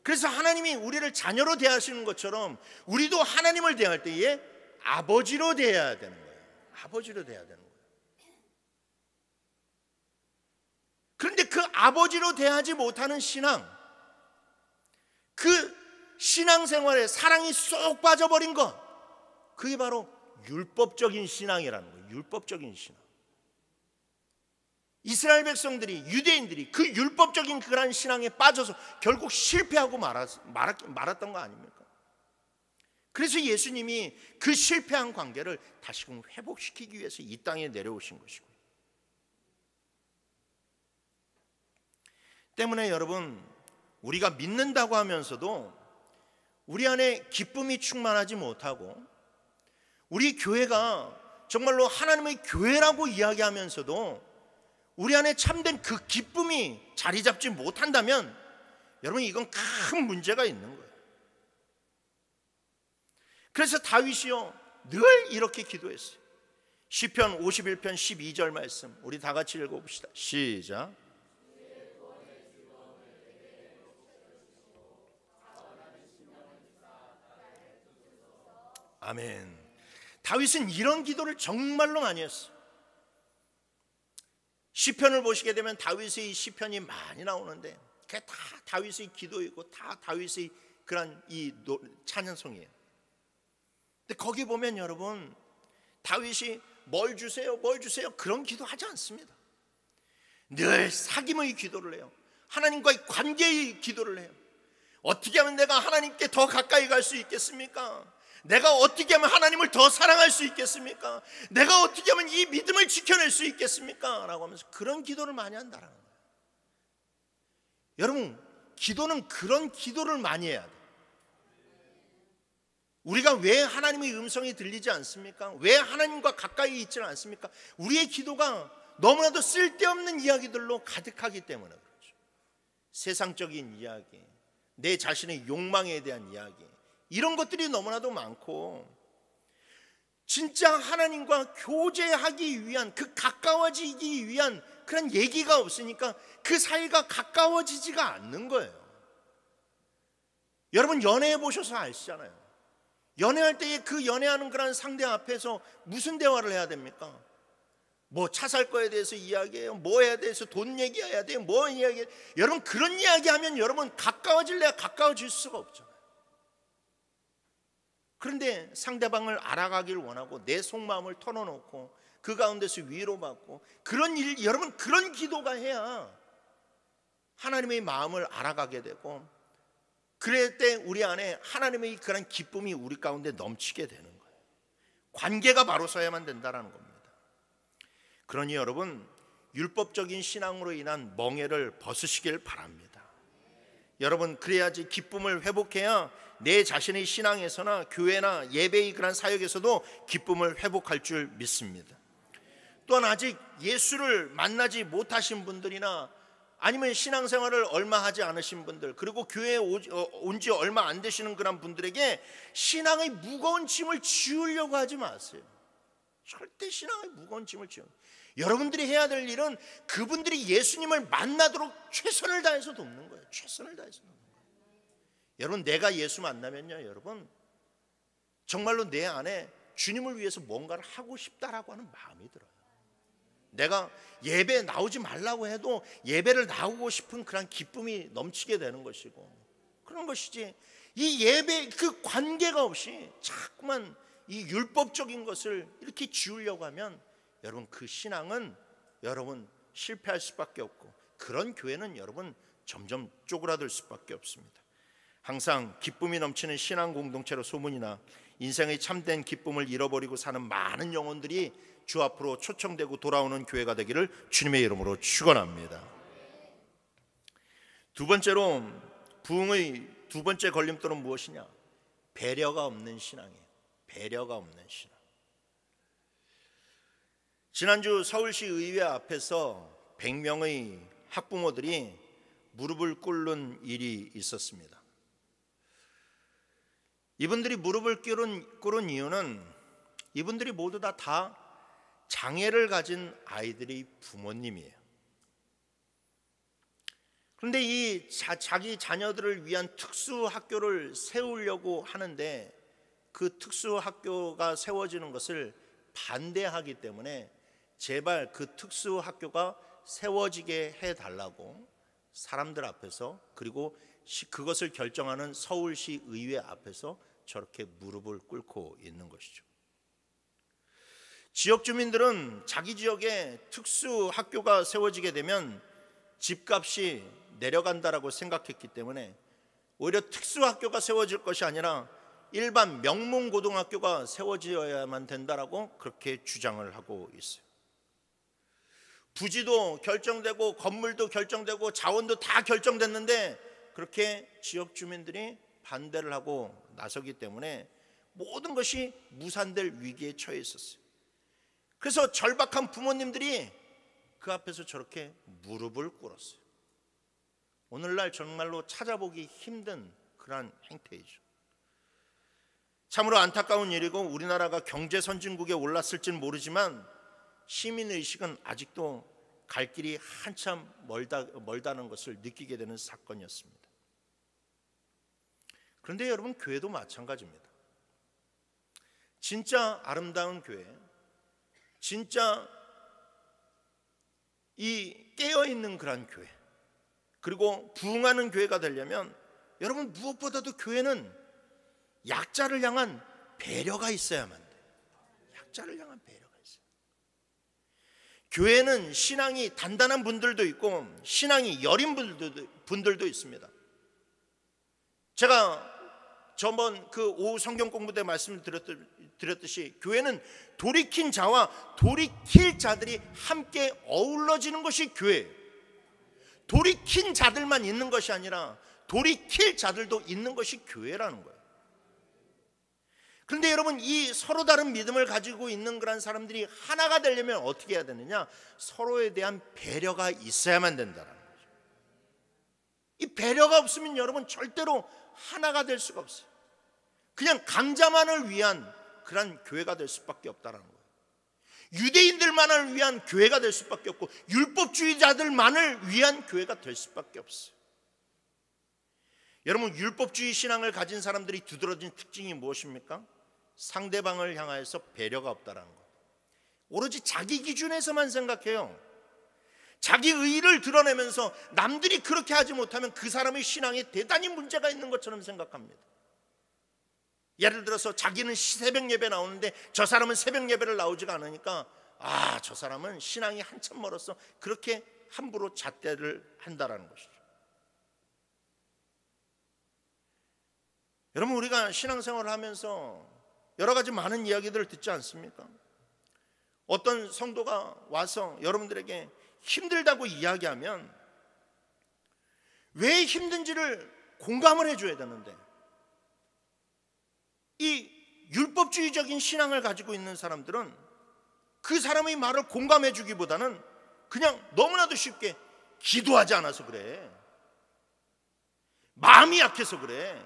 그래서 하나님이 우리를 자녀로 대하시는 것처럼 우리도 하나님을 대할 때에 아버지로 대해야 되는 거예요. 아버지로 대해야 되는 거예요. 그런데 그 아버지로 대하지 못하는 신앙, 그 신앙생활에 사랑이 쏙 빠져버린 것, 그게 바로 율법적인 신앙이라는 거예요. 율법적인 신앙. 이스라엘 백성들이, 유대인들이 그 율법적인 그런 신앙에 빠져서 결국 실패하고 말았던 거 아닙니까? 그래서 예수님이 그 실패한 관계를 다시금 회복시키기 위해서 이 땅에 내려오신 것이고, 때문에 여러분, 우리가 믿는다고 하면서도 우리 안에 기쁨이 충만하지 못하고 우리 교회가 정말로 하나님의 교회라고 이야기하면서도 우리 안에 참된 그 기쁨이 자리 잡지 못한다면 여러분, 이건 큰 문제가 있는 거예요. 그래서 다윗이요 늘 이렇게 기도했어요. 시편 51편 12절 말씀 우리 다 같이 읽어봅시다. 시작. 아멘. 다윗은 이런 기도를 정말로 많이 했어요. 시편을 보시게 되면 다윗의 시편이 많이 나오는데 그게 다 다윗의 기도이고 다 다윗의 그런 이 찬양송이에요. 근데 거기 보면 여러분, 다윗이 뭘 주세요 그런 기도 하지 않습니다. 늘 사귐의 기도를 해요. 하나님과의 관계의 기도를 해요. 어떻게 하면 내가 하나님께 더 가까이 갈 수 있겠습니까? 내가 어떻게 하면 하나님을 더 사랑할 수 있겠습니까? 내가 어떻게 하면 이 믿음을 지켜낼 수 있겠습니까? 라고 하면서 그런 기도를 많이 한다는 거예요. 여러분, 기도는 그런 기도를 많이 해야 돼요. 우리가 왜 하나님의 음성이 들리지 않습니까? 왜 하나님과 가까이 있지는 않습니까? 우리의 기도가 너무나도 쓸데없는 이야기들로 가득하기 때문에 그렇죠. 세상적인 이야기, 내 자신의 욕망에 대한 이야기, 이런 것들이 너무나도 많고 진짜 하나님과 교제하기 위한, 그 가까워지기 위한 그런 얘기가 없으니까 그 사이가 가까워지지가 않는 거예요. 여러분, 연애해 보셔서 아시잖아요. 연애할 때에 그 연애하는 그런 상대 앞에서 무슨 대화를 해야 됩니까? 뭐 차 살 거에 대해서 이야기해요. 뭐에 대해서 돈 얘기해야 돼요. 뭐 이야기해요. 여러분, 그런 이야기하면 여러분 가까워질래야 가까워질 수가 없잖아요. 그런데 상대방을 알아가길 원하고 내 속마음을 털어놓고 그 가운데서 위로받고 그런 일, 여러분 그런 기도가 해야 하나님의 마음을 알아가게 되고 그럴 때 우리 안에 하나님의 그런 기쁨이 우리 가운데 넘치게 되는 거예요. 관계가 바로 서야만 된다는 겁니다. 그러니 여러분, 율법적인 신앙으로 인한 멍해를 벗으시길 바랍니다. 여러분, 그래야지 기쁨을 회복해야 내 자신의 신앙에서나 교회나 예배의 그런 사역에서도 기쁨을 회복할 줄 믿습니다. 또한 아직 예수를 만나지 못하신 분들이나 아니면 신앙생활을 얼마 하지 않으신 분들, 그리고 교회에 온 지 얼마 안 되시는 그런 분들에게 신앙의 무거운 짐을 지우려고 하지 마세요. 절대 신앙의 무거운 짐을 지우. 여러분들이 해야 될 일은 그분들이 예수님을 만나도록 최선을 다해서 돕는 거예요. 최선을 다해서 돕는 거예요. 여러분, 내가 예수 만나면요, 여러분 정말로 내 안에 주님을 위해서 뭔가를 하고 싶다라고 하는 마음이 들어요. 내가 예배 나오지 말라고 해도 예배를 나오고 싶은 그런 기쁨이 넘치게 되는 것이고 그런 것이지, 이 예배 그 관계가 없이 자꾸만 이 율법적인 것을 이렇게 지우려고 하면 여러분 그 신앙은 여러분 실패할 수밖에 없고 그런 교회는 여러분 점점 쪼그라들 수밖에 없습니다. 항상 기쁨이 넘치는 신앙 공동체로 소문이나 인생의 참된 기쁨을 잃어버리고 사는 많은 영혼들이 주 앞으로 초청되고 돌아오는 교회가 되기를 주님의 이름으로 축원합니다. 두 번째로 부흥의 두 번째 걸림돌은 무엇이냐? 배려가 없는 신앙이에요. 배려가 없는 신앙. 지난주 서울시 의회 앞에서 100명의 학부모들이 무릎을 꿇는 일이 있었습니다. 이분들이 무릎을 꿇은 이유는 이분들이 모두 다 장애를 가진 아이들의 부모님이에요. 그런데 이 자기 자녀들을 위한 특수 학교를 세우려고 하는데 그 특수 학교가 세워지는 것을 반대하기 때문에 제발 그 특수 학교가 세워지게 해달라고 사람들 앞에서, 그리고 그것을 결정하는 서울시 의회 앞에서 저렇게 무릎을 꿇고 있는 것이죠. 지역 주민들은 자기 지역에 특수 학교가 세워지게 되면 집값이 내려간다라고 생각했기 때문에 오히려 특수 학교가 세워질 것이 아니라 일반 명문고등학교가 세워져야만 된다라고 그렇게 주장을 하고 있어요. 부지도 결정되고 건물도 결정되고 자원도 다 결정됐는데 그렇게 지역 주민들이 반대를 하고 나서기 때문에 모든 것이 무산될 위기에 처해 있었어요. 그래서 절박한 부모님들이 그 앞에서 저렇게 무릎을 꿇었어요. 오늘날 정말로 찾아보기 힘든 그러한 행태이죠. 참으로 안타까운 일이고 우리나라가 경제 선진국에 올랐을지는 모르지만 시민의식은 아직도 갈 길이 한참 멀다는 것을 느끼게 되는 사건이었습니다. 그런데 여러분, 교회도 마찬가지입니다. 진짜 아름다운 교회, 진짜 이 깨어있는 그런 교회, 그리고 부흥하는 교회가 되려면 여러분, 무엇보다도 교회는 약자를 향한 배려가 있어야만 돼요. 약자를 향한 배려가 있어요. 교회는 신앙이 단단한 분들도 있고 신앙이 여린 분들도 있습니다. 제가 저번 그 오후 성경 공부 때 말씀드렸듯이 교회는 돌이킨 자와 돌이킬 자들이 함께 어우러지는 것이 교회예요. 돌이킨 자들만 있는 것이 아니라 돌이킬 자들도 있는 것이 교회라는 거예요. 그런데 여러분, 이 서로 다른 믿음을 가지고 있는 그런 사람들이 하나가 되려면 어떻게 해야 되느냐? 서로에 대한 배려가 있어야만 된다는 거죠. 이 배려가 없으면 여러분 절대로 하나가 될 수가 없어요. 그냥 강자만을 위한 그런 교회가 될 수밖에 없다는 거예요. 유대인들만을 위한 교회가 될 수밖에 없고 율법주의자들만을 위한 교회가 될 수밖에 없어요. 여러분, 율법주의 신앙을 가진 사람들이 두드러진 특징이 무엇입니까? 상대방을 향하여서 배려가 없다는 것. 오로지 자기 기준에서만 생각해요. 자기 의의를 드러내면서 남들이 그렇게 하지 못하면 그 사람의 신앙에 대단히 문제가 있는 것처럼 생각합니다. 예를 들어서 자기는 새벽 예배 나오는데 저 사람은 새벽 예배를 나오지가 않으니까 저 사람은 신앙이 한참 멀어서 그렇게 함부로 잣대를 한다라는 것이죠. 여러분, 우리가 신앙생활을 하면서 여러 가지 많은 이야기들을 듣지 않습니까? 어떤 성도가 와서 여러분들에게 힘들다고 이야기하면 왜 힘든지를 공감을 해줘야 되는데, 이 율법주의적인 신앙을 가지고 있는 사람들은 그 사람의 말을 공감해 주기보다는 그냥 너무나도 쉽게 기도하지 않아서 그래, 마음이 약해서 그래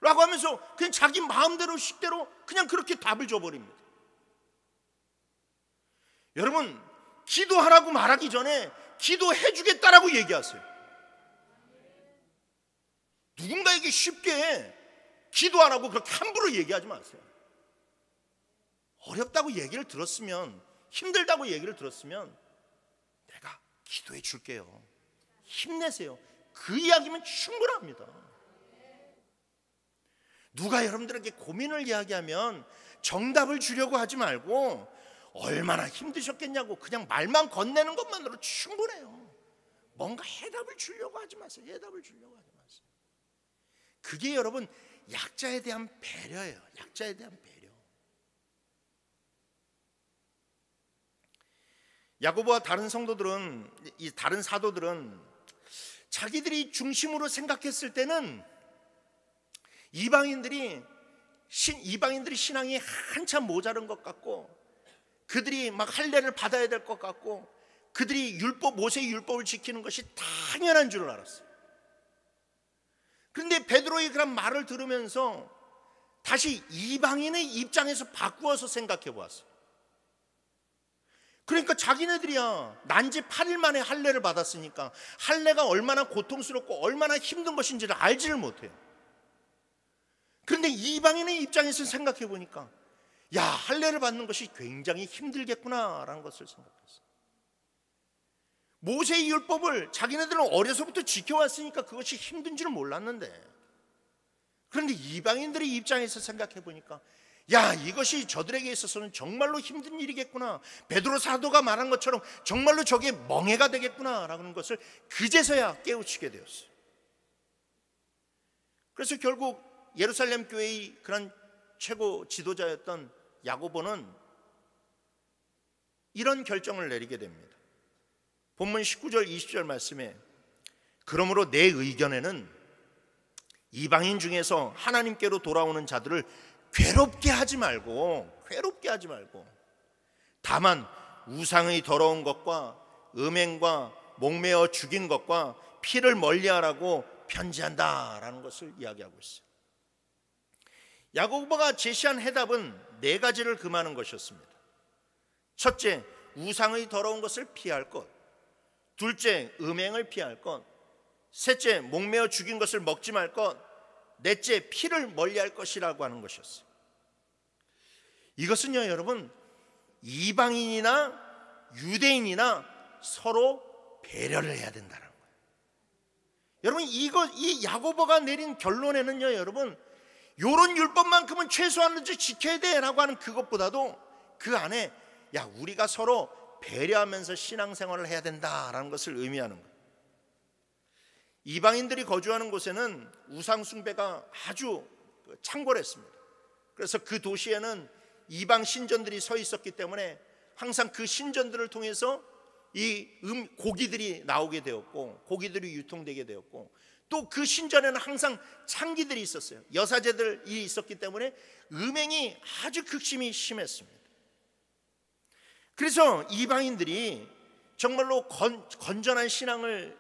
라고 하면서 그냥 자기 마음대로 식대로 그냥 그렇게 답을 줘버립니다. 여러분, 기도하라고 말하기 전에 기도해 주겠다라고 얘기하세요. 누군가에게 쉽게 기도하라고 그렇게 함부로 얘기하지 마세요. 어렵다고 얘기를 들었으면, 힘들다고 얘기를 들었으면 내가 기도해 줄게요, 힘내세요, 그 이야기면 충분합니다. 누가 여러분들에게 고민을 이야기하면 정답을 주려고 하지 말고 얼마나 힘드셨겠냐고 그냥 말만 건네는 것만으로 충분해요. 뭔가 해답을 주려고 하지 마세요. 해답을 주려고 하지 마세요. 그게 여러분 약자에 대한 배려예요. 약자에 대한 배려. 야고보와 다른 성도들은, 이 다른 사도들은 자기들이 중심으로 생각했을 때는 이방인들이 신앙이 한참 모자른 것 같고 그들이 막 할례를 받아야 될 것 같고 그들이 모세의 율법을 지키는 것이 당연한 줄 알았어요. 그런데 베드로의 그런 말을 들으면서 다시 이방인의 입장에서 바꾸어서 생각해 보았어요. 그러니까 자기네들이야 난지 8일 만에 할례를 받았으니까 할례가 얼마나 고통스럽고 얼마나 힘든 것인지를 알지를 못해요. 그런데 이방인의 입장에서 생각해 보니까 야, 할례를 받는 것이 굉장히 힘들겠구나라는 것을 생각했어요. 모세의 율법을 자기네들은 어려서부터 지켜왔으니까 그것이 힘든 줄은 몰랐는데, 그런데 이방인들의 입장에서 생각해 보니까 야, 이것이 저들에게 있어서는 정말로 힘든 일이겠구나, 베드로 사도가 말한 것처럼 정말로 저게 멍해가 되겠구나라는 것을 그제서야 깨우치게 되었어요. 그래서 결국 예루살렘 교회의 그런 최고 지도자였던 야고보는 이런 결정을 내리게 됩니다. 본문 19절 20절 말씀에 그러므로 내 의견에는 이방인 중에서 하나님께로 돌아오는 자들을 괴롭게 하지 말고 다만 우상의 더러운 것과 음행과 목매어 죽인 것과 피를 멀리하라고 편지한다라는 것을 이야기하고 있어요. 야고보가 제시한 해답은 네 가지를 금하는 것이었습니다. 첫째, 우상의 더러운 것을 피할 것. 둘째, 음행을 피할 것. 셋째, 목매어 죽인 것을 먹지 말 것. 넷째, 피를 멀리할 것이라고 하는 것이었어요. 이것은요, 여러분, 이방인이나 유대인이나 서로 배려를 해야 된다는 거예요. 여러분, 이 야고보가 내린 결론에는요, 여러분, 요런 율법만큼은 최소한으로 지켜야 돼라고 하는 그것보다도 그 안에 우리가 서로 배려하면서 신앙생활을 해야 된다라는 것을 의미하는 거예요. 이방인들이 거주하는 곳에는 우상 숭배가 아주 창궐했습니다. 그래서 그 도시에는 이방 신전들이 서 있었기 때문에 항상 그 신전들을 통해서 이 고기들이 나오게 되었고, 고기들이 유통되게 되었고, 또 그 신전에는 항상 창기들이 있었어요. 여사제들이 있었기 때문에 음행이 아주 극심히 심했습니다. 그래서 이방인들이 정말로 건전한 신앙을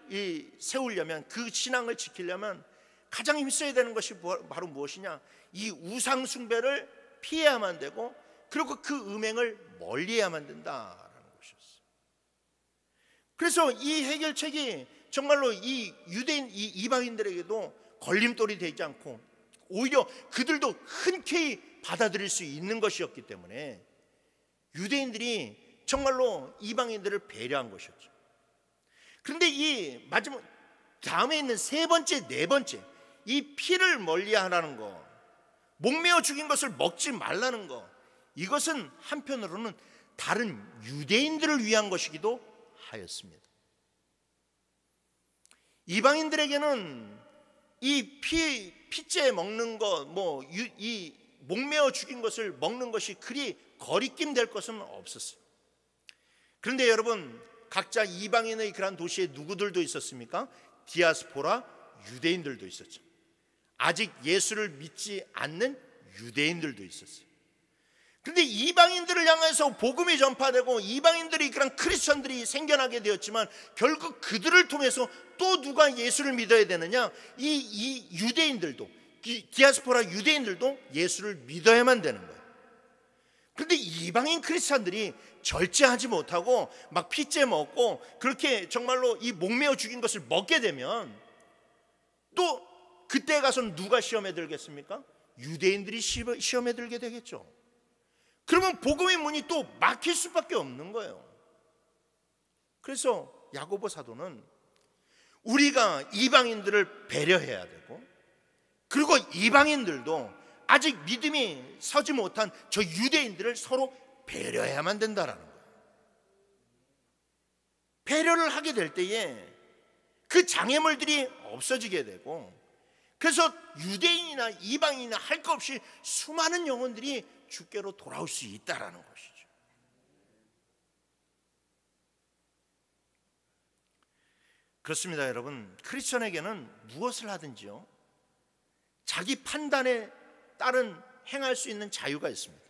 세우려면, 그 신앙을 지키려면 가장 힘써야 되는 것이 바로 무엇이냐? 이 우상 숭배를 피해야만 되고, 그리고 그 음행을 멀리해야만 된다라는 것이었어요. 그래서 이 해결책이 정말로 이 유대인, 이 이방인들에게도 걸림돌이 되지 않고 오히려 그들도 흔쾌히 받아들일 수 있는 것이었기 때문에 유대인들이 정말로 이방인들을 배려한 것이었죠. 그런데 이 마지막 다음에 있는 세 번째, 네 번째, 이 피를 멀리하라는 거, 목매어 죽인 것을 먹지 말라는 거, 이것은 한편으로는 다른 유대인들을 위한 것이기도 하였습니다. 이방인들에게는 이 피째 먹는 것, 이 목매어 죽인 것을 먹는 것이 그리 거리낌 될 것은 없었어요. 그런데 여러분, 각자 이방인의 그런 도시에 누구들도 있었습니까? 디아스포라 유대인들도 있었죠. 아직 예수를 믿지 않는 유대인들도 있었어요. 그런데 이방인들을 향해서 복음이 전파되고 이방인들이 그런 크리스천들이 생겨나게 되었지만 결국 그들을 통해서 또 누가 예수를 믿어야 되느냐? 이 유대인들도, 디아스포라 유대인들도 예수를 믿어야만 되는 거예요. 그런데 이방인 크리스천들이 절제하지 못하고 막 피째 먹고 그렇게 정말로 이 목매어 죽인 것을 먹게 되면 또 그때 가서는 누가 시험에 들겠습니까? 유대인들이 시험에 들게 되겠죠. 그러면 복음의 문이 또 막힐 수밖에 없는 거예요. 그래서 야고보 사도는 우리가 이방인들을 배려해야 되고, 그리고 이방인들도 아직 믿음이 서지 못한 저 유대인들을 서로 배려해야만 된다라는 거예요. 배려를 하게 될 때에 그 장애물들이 없어지게 되고, 그래서 유대인이나 이방인이나 할 것 없이 수많은 영혼들이 주께로 돌아올 수 있다라는 것이죠. 그렇습니다, 여러분. 크리스천에게는 무엇을 하든지요, 자기 판단에 따른 행할 수 있는 자유가 있습니다.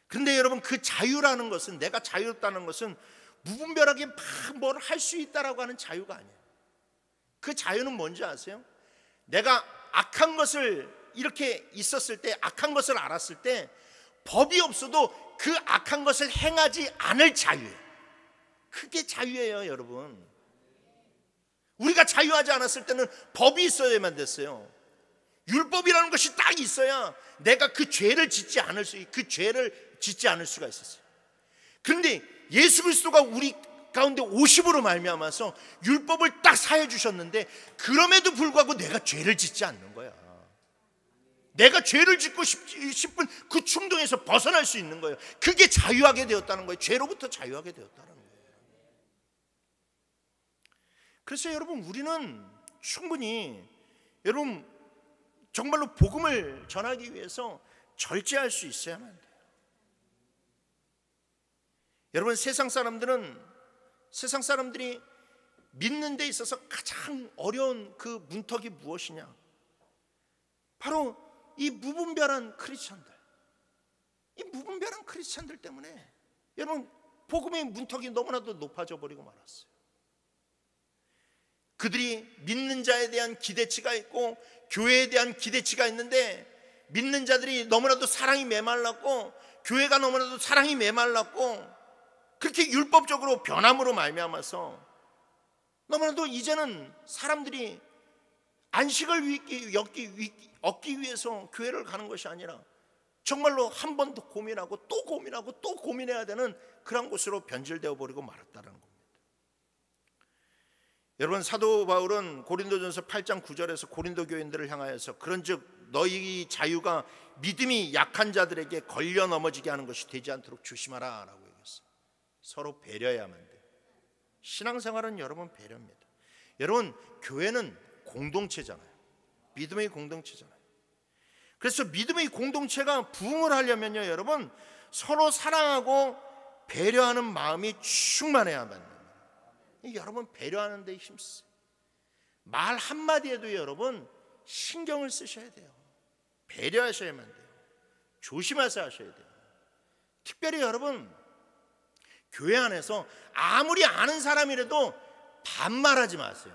그런데 여러분, 그 자유라는 것은, 내가 자유롭다는 것은 무분별하게 막 뭘 할 수 있다라고 하는 자유가 아니에요. 그 자유는 뭔지 아세요? 내가 악한 것을 이렇게 있었을 때, 악한 것을 알았을 때 법이 없어도 그 악한 것을 행하지 않을 자유예요. 그게 자유예요, 여러분. 우리가 자유하지 않았을 때는 법이 있어야만 됐어요. 율법이라는 것이 딱 있어야 내가 그 죄를 짓지 않을 수가 있었어요. 그런데 예수 그리스도가 우리 가운데 오심으로 말미암아서 율법을 딱 사해 주셨는데, 그럼에도 불구하고 내가 죄를 짓지 않는 거야. 내가 죄를 짓고 싶은 그 충동에서 벗어날 수 있는 거예요. 그게 자유하게 되었다는 거예요. 죄로부터 자유하게 되었다는 거예요. 그래서 여러분, 우리는 충분히 여러분 정말로 복음을 전하기 위해서 절제할 수 있어야만 돼요. 여러분, 세상 사람들이 믿는 데 있어서 가장 어려운 그 문턱이 무엇이냐? 바로 이 무분별한 크리스천들, 이 무분별한 크리스천들 때문에 여러분 복음의 문턱이 너무나도 높아져 버리고 말았어요. 그들이 믿는 자에 대한 기대치가 있고 교회에 대한 기대치가 있는데, 믿는 자들이 너무나도 사랑이 메말랐고 교회가 너무나도 사랑이 메말랐고 그렇게 율법적으로 변함으로 말미암아서 너무나도 이제는 사람들이 안식을 얻기 위해서 교회를 가는 것이 아니라 정말로 한 번 더 고민하고 또 고민하고 또 고민해야 되는 그런 곳으로 변질되어 버리고 말았다는 겁니다. 여러분, 사도 바울은 고린도전서 8장 9절에서 고린도 교인들을 향하여서 그런즉 너희 자유가 믿음이 약한 자들에게 걸려 넘어지게 하는 것이 되지 않도록 조심하라 라고 얘기했어요. 서로 배려해야만 돼요. 신앙생활은 여러분 배려입니다. 여러분, 교회는 공동체잖아요. 믿음의 공동체잖아요. 그래서 믿음의 공동체가 부흥을 하려면요, 여러분 서로 사랑하고 배려하는 마음이 충만해야만 됩니다. 여러분 배려하는 데 힘쓰세요. 말 한마디에도 여러분 신경을 쓰셔야 돼요. 배려하셔야만 돼요. 조심해서 하셔야 돼요. 특별히 여러분 교회 안에서 아무리 아는 사람이라도 반말하지 마세요.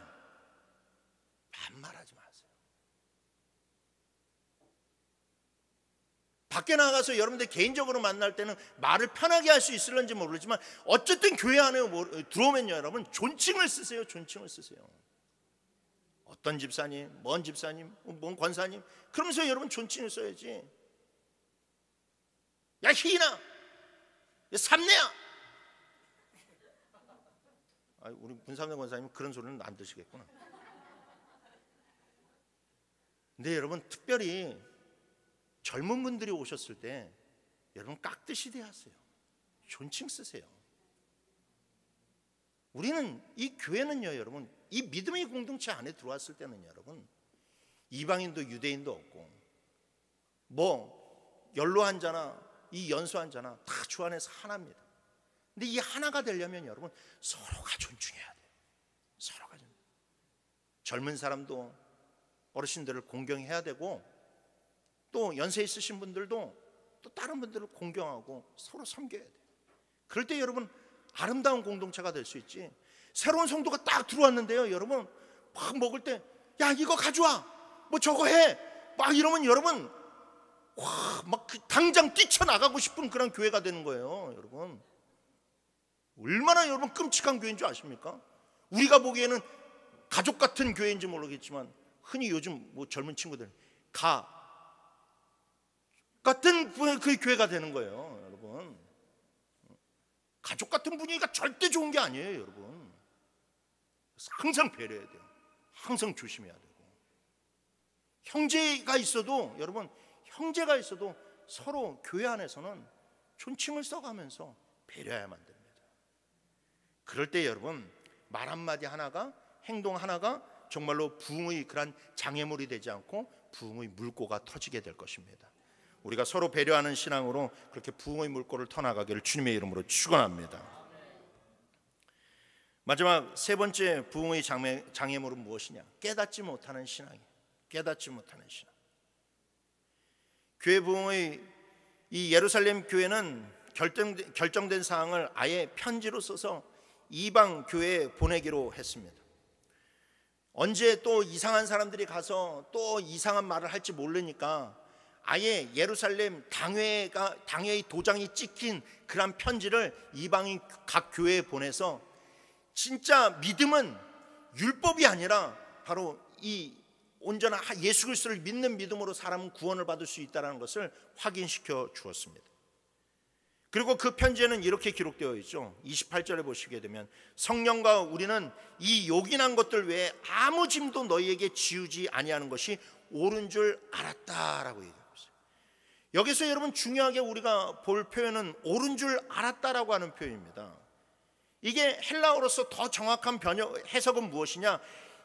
반말하지 마세요. 밖에 나가서 여러분들 개인적으로 만날 때는 말을 편하게 할 수 있을런지 모르지만 어쨌든 교회 안에 들어오면요, 여러분 존칭을 쓰세요. 존칭을 쓰세요. 어떤 집사님, 뭔 집사님, 뭔 권사님, 그러면서 여러분 존칭을 써야지. 야 희인아, 야 삼내야. 우리 문삼내 권사님 그런 소리는 안 드시겠구나. 근데 여러분 특별히 젊은 분들이 오셨을 때 여러분 깍듯이 대하세요. 존칭 쓰세요. 우리는 이 교회는요, 여러분 이 믿음의 공동체 안에 들어왔을 때는 여러분 이방인도 유대인도 없고 뭐 연로한 자나 이 연소한 자나 다 주 안에서 하나입니다. 근데 이 하나가 되려면 여러분 서로가 존중해야 돼요. 서로가 젊은 사람도 어르신들을 공경해야 되고 또 연세 있으신 분들도 또 다른 분들을 공경하고 서로 섬겨야 돼요. 그럴 때 여러분 아름다운 공동체가 될 수 있지. 새로운 성도가 딱 들어왔는데요, 여러분 막 먹을 때 야 이거 가져와, 뭐 저거 해, 막 이러면 여러분 막 당장 뛰쳐나가고 싶은 그런 교회가 되는 거예요. 여러분 얼마나 여러분 끔찍한 교회인 줄 아십니까? 우리가 보기에는 가족 같은 교회인지 모르겠지만 흔히 요즘 뭐 젊은 친구들 같은 그 교회가 되는 거예요. 여러분 가족 같은 분위기가 절대 좋은 게 아니에요. 여러분 항상 배려해야 돼요. 항상 조심해야 되고, 형제가 있어도 여러분 형제가 있어도 서로 교회 안에서는 존칭을 써가면서 배려해야만 됩니다. 그럴 때 여러분 말 한마디 하나가, 행동 하나가 정말로 부흥의 그런 장애물이 되지 않고 부흥의 물꼬가 터지게 될 것입니다. 우리가 서로 배려하는 신앙으로 그렇게 부흥의 물꼬를 터나가기를 주님의 이름으로 축원합니다. 마지막 세 번째 부흥의 장애물은 무엇이냐? 깨닫지 못하는 신앙이에요. 깨닫지 못하는 신앙. 교회 부흥의 이 예루살렘 교회는 결정된 사항을 아예 편지로 써서 이방 교회에 보내기로 했습니다. 언제 또 이상한 사람들이 가서 또 이상한 말을 할지 모르니까 아예 예루살렘 당회의 도장이 찍힌 그런 편지를 이방인 각 교회에 보내서 진짜 믿음은 율법이 아니라 바로 이 온전한 예수 그리스도를 믿는 믿음으로 사람은 구원을 받을 수 있다는 것을 확인시켜 주었습니다. 그리고 그 편지에는 이렇게 기록되어 있죠. 28절에 보시게 되면 성령과 우리는 이 요긴한 것들 외에 아무 짐도 너희에게 지우지 아니하는 것이 옳은 줄 알았다라고 얘기합니다. 여기서 여러분 중요하게 우리가 볼 표현은 옳은 줄 알았다라고 하는 표현입니다. 이게 헬라어로서 더 정확한 해석은 무엇이냐?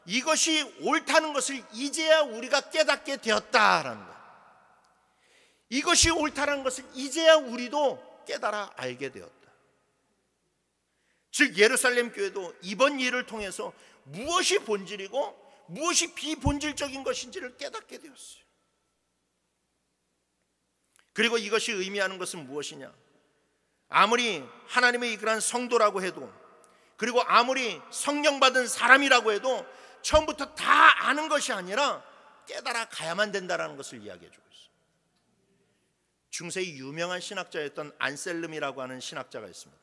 이것이 옳다는 것을 이제야 우리가 깨닫게 되었다라는 거예요. 이것이 옳다는 것을 이제야 우리도 깨달아 알게 되었다. 즉 예루살렘 교회도 이번 일을 통해서 무엇이 본질이고 무엇이 비본질적인 것인지를 깨닫게 되었어요. 그리고 이것이 의미하는 것은 무엇이냐? 아무리 하나님의 그런 성도라고 해도, 그리고 아무리 성령 받은 사람이라고 해도 처음부터 다 아는 것이 아니라 깨달아 가야만 된다는 것을 이야기해 주고 있어요. 중세의 유명한 신학자였던 안셀름이라고 하는 신학자가 있습니다.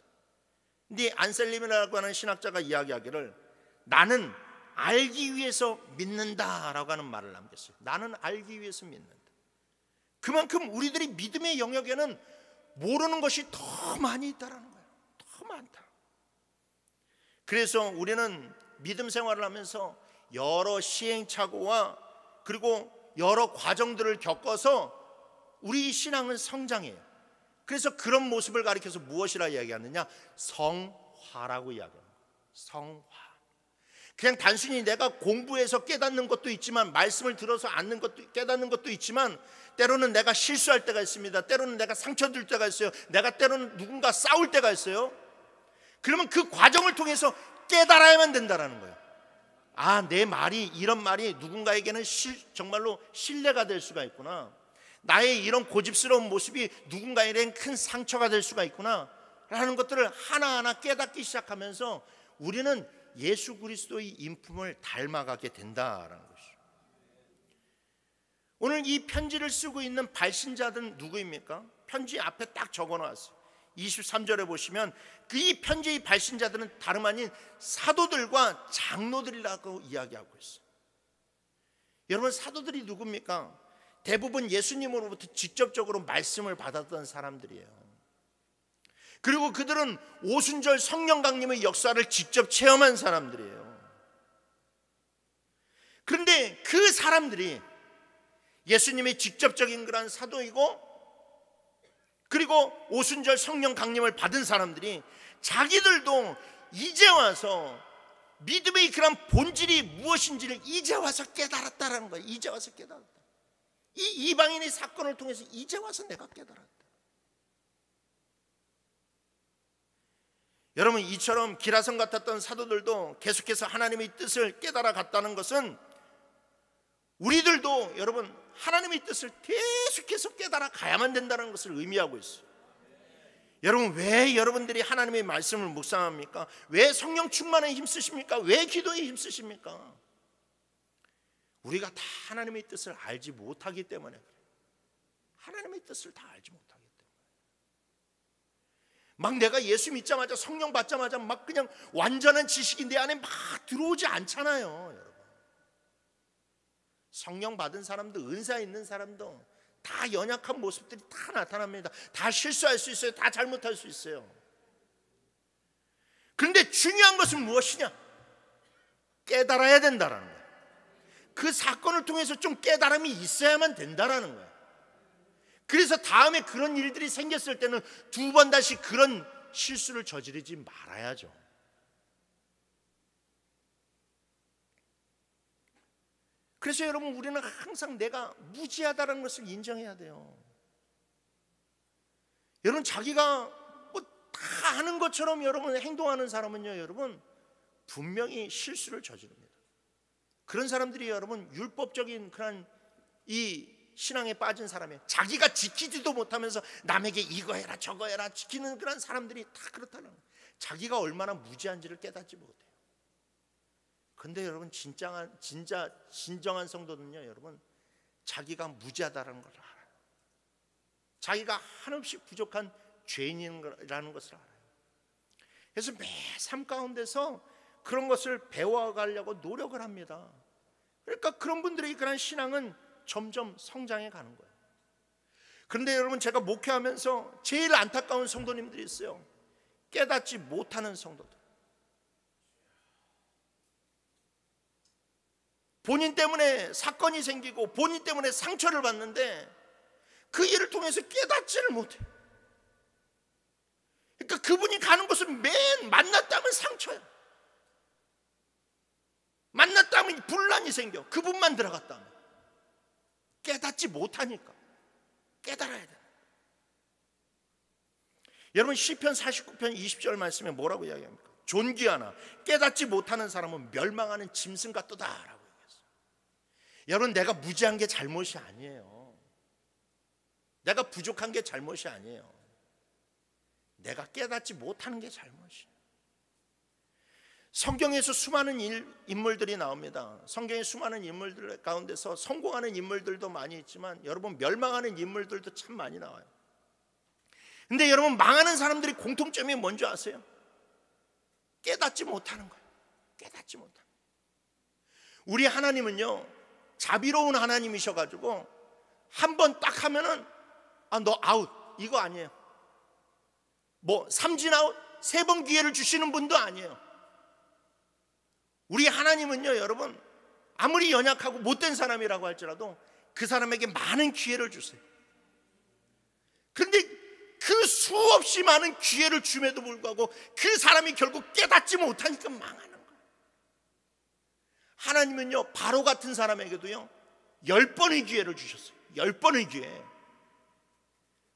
근데 안셀름이라고 하는 신학자가 이야기하기를 나는 알기 위해서 믿는다라고 하는 말을 남겼어요. 나는 알기 위해서 믿는다. 그만큼 우리들이 믿음의 영역에는 모르는 것이 더 많이 있다라는 거예요. 더 많다. 그래서 우리는 믿음 생활을 하면서 여러 시행착오와 그리고 여러 과정들을 겪어서 우리 신앙은 성장해요. 그래서 그런 모습을 가리켜서 무엇이라 이야기하느냐? 성화라고 이야기합니다. 성화. 그냥 단순히 내가 공부해서 깨닫는 것도 있지만, 말씀을 들어서 아는 것도 깨닫는 것도 있지만, 때로는 내가 실수할 때가 있습니다. 때로는 내가 상처줄 때가 있어요. 내가 때로는 누군가 싸울 때가 있어요. 그러면 그 과정을 통해서 깨달아야만 된다는 거예요. 아, 내 말이, 이런 말이 누군가에게는 정말로 신뢰가 될 수가 있구나. 나의 이런 고집스러운 모습이 누군가에게는 큰 상처가 될 수가 있구나 라는 것들을 하나하나 깨닫기 시작하면서 우리는 예수 그리스도의 인품을 닮아가게 된다라는 것이죠. 오늘 이 편지를 쓰고 있는 발신자들은 누구입니까? 편지 앞에 딱 적어놨어요. 23절에 보시면 이 편지의 발신자들은 다름 아닌 사도들과 장로들이라고 이야기하고 있어요. 여러분, 사도들이 누굽니까? 대부분 예수님으로부터 직접적으로 말씀을 받았던 사람들이에요. 그리고 그들은 오순절 성령 강림의 역사를 직접 체험한 사람들이에요. 그런데 그 사람들이 예수님의 직접적인 그런 사도이고, 그리고 오순절 성령 강림을 받은 사람들이 자기들도 이제 와서 믿음의 그런 본질이 무엇인지를 이제 와서 깨달았다라는 거예요. 이제 와서 깨달았다. 이 이방인의 사건을 통해서 이제 와서 내가 깨달았다. 여러분, 이처럼 기라성 같았던 사도들도 계속해서 하나님의 뜻을 깨달아 갔다는 것은 우리들도 여러분 하나님의 뜻을 계속해서 깨달아 가야만 된다는 것을 의미하고 있어요. 여러분, 왜 여러분들이 하나님의 말씀을 묵상합니까? 왜 성령 충만에 힘쓰십니까? 왜 기도에 힘쓰십니까? 우리가 다 하나님의 뜻을 알지 못하기 때문에 그래요. 하나님의 뜻을 다 알지 못하기 때문에. 막 내가 예수 믿자마자, 성령 받자마자 막 그냥 완전한 지식이 내 안에 막 들어오지 않잖아요, 여러분. 성령 받은 사람도, 은사 있는 사람도 다 연약한 모습들이 다 나타납니다. 다 실수할 수 있어요. 다 잘못할 수 있어요. 그런데 중요한 것은 무엇이냐? 깨달아야 된다라는 거예요. 그 사건을 통해서 좀 깨달음이 있어야만 된다라는 거예요. 그래서 다음에 그런 일들이 생겼을 때는 두 번 다시 그런 실수를 저지르지 말아야죠. 그래서 여러분, 우리는 항상 내가 무지하다는 것을 인정해야 돼요. 여러분, 자기가 뭐 다 아는 것처럼 여러분 행동하는 사람은요, 여러분 분명히 실수를 저지릅니다. 그런 사람들이 여러분 율법적인 그런 이 신앙에 빠진 사람이에요. 자기가 지키지도 못하면서 남에게 이거 해라 저거 해라 지키는 그런 사람들이 다 그렇다는 거예요. 자기가 얼마나 무지한지를 깨닫지 못해요. 근데 여러분, 진짜 진정한 성도는요, 여러분 자기가 무지하다는 걸 알아요. 자기가 한없이 부족한 죄인이라는 것을 알아요. 그래서 매 삶 가운데서 그런 것을 배워가려고 노력을 합니다. 그러니까 그런 분들의 그런 신앙은 점점 성장해 가는 거예요. 그런데 여러분, 제가 목회하면서 제일 안타까운 성도님들이 있어요. 깨닫지 못하는 성도들. 본인 때문에 사건이 생기고 본인 때문에 상처를 받는데 그 일을 통해서 깨닫지를 못해요. 그러니까 그분이 가는 곳은 맨 만났다 하면 상처야. 만났다 하면 분란이 생겨. 그분만 들어갔다 하면. 깨닫지 못하니까. 깨달아야 돼. 여러분, 시편 49편 20절 말씀에 뭐라고 이야기합니까? 존귀하나 깨닫지 못하는 사람은 멸망하는 짐승 같도다 라고 얘기했어요. 여러분, 내가 무지한 게 잘못이 아니에요. 내가 부족한 게 잘못이 아니에요. 내가 깨닫지 못하는 게 잘못이에요. 성경에서 수많은 인물들이 나옵니다. 성경의 수많은 인물들 가운데서 성공하는 인물들도 많이 있지만 여러분, 멸망하는 인물들도 참 많이 나와요. 근데 여러분, 망하는 사람들이 공통점이 뭔지 아세요? 깨닫지 못하는 거예요. 깨닫지 못하는 거예요. 우리 하나님은요, 자비로운 하나님이셔가지고 한 번 딱 하면은 너 아웃, 이거 아니에요. 뭐 삼진 아웃, 3번 기회를 주시는 분도 아니에요. 우리 하나님은요, 여러분, 아무리 연약하고 못된 사람이라고 할지라도 그 사람에게 많은 기회를 주세요. 그런데 그 수없이 많은 기회를 줌에도 불구하고 그 사람이 결국 깨닫지 못하니까 망하는 거예요. 하나님은요, 바로 같은 사람에게도요 10번의 기회를 주셨어요. 10번의 기회.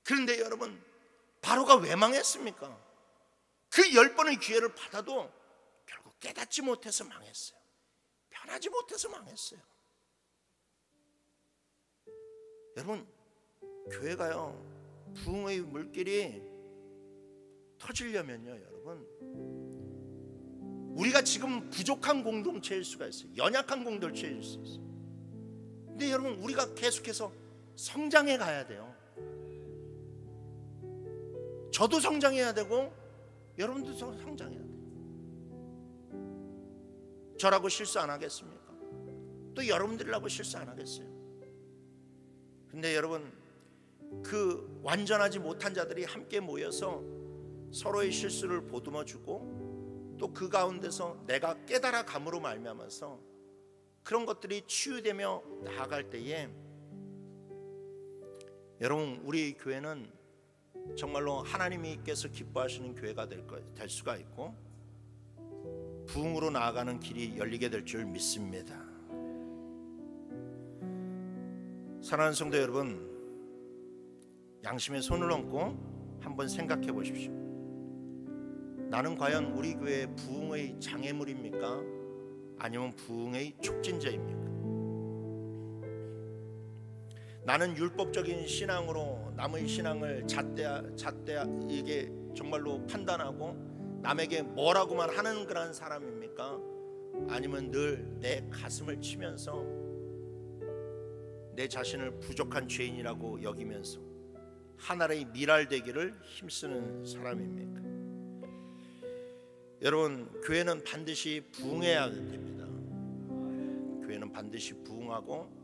그런데 여러분, 바로가 왜 망했습니까? 그 10번의 기회를 받아도 결국 깨닫지 못해서 망했어요. 변하지 못해서 망했어요. 여러분, 교회가요, 부흥의 물길이 터지려면요, 여러분, 우리가 지금 부족한 공동체일 수가 있어요. 연약한 공동체일 수 있어요. 근데 여러분, 우리가 계속해서 성장해 가야 돼요. 저도 성장해야 되고 여러분도 성장해야 돼요. 저라고 실수 안 하겠습니까? 또 여러분들이라고 실수 안 하겠어요? 근데 여러분, 그 완전하지 못한 자들이 함께 모여서 서로의 실수를 보듬어주고 또 그 가운데서 내가 깨달아 감으로 말미암아서 그런 것들이 치유되며 나아갈 때에 여러분, 우리 교회는 정말로 하나님께서 기뻐하시는 교회가 될 수가 있고 부흥으로 나아가는 길이 열리게 될 줄 믿습니다. 사랑하는 성도 여러분, 양심에 손을 얹고 한번 생각해 보십시오. 나는 과연 우리 교회의 부흥의 장애물입니까? 아니면 부흥의 촉진자입니까? 나는 율법적인 신앙으로 남의 신앙을 잣대 이게 정말로 판단하고 남에게 뭐라고만 하는 그런 사람입니까? 아니면 늘 내 가슴을 치면서 내 자신을 부족한 죄인이라고 여기면서 하나의 미랄되기를 힘쓰는 사람입니까? 여러분, 교회는 반드시 부흥해야 됩니다. 교회는 반드시 부흥하고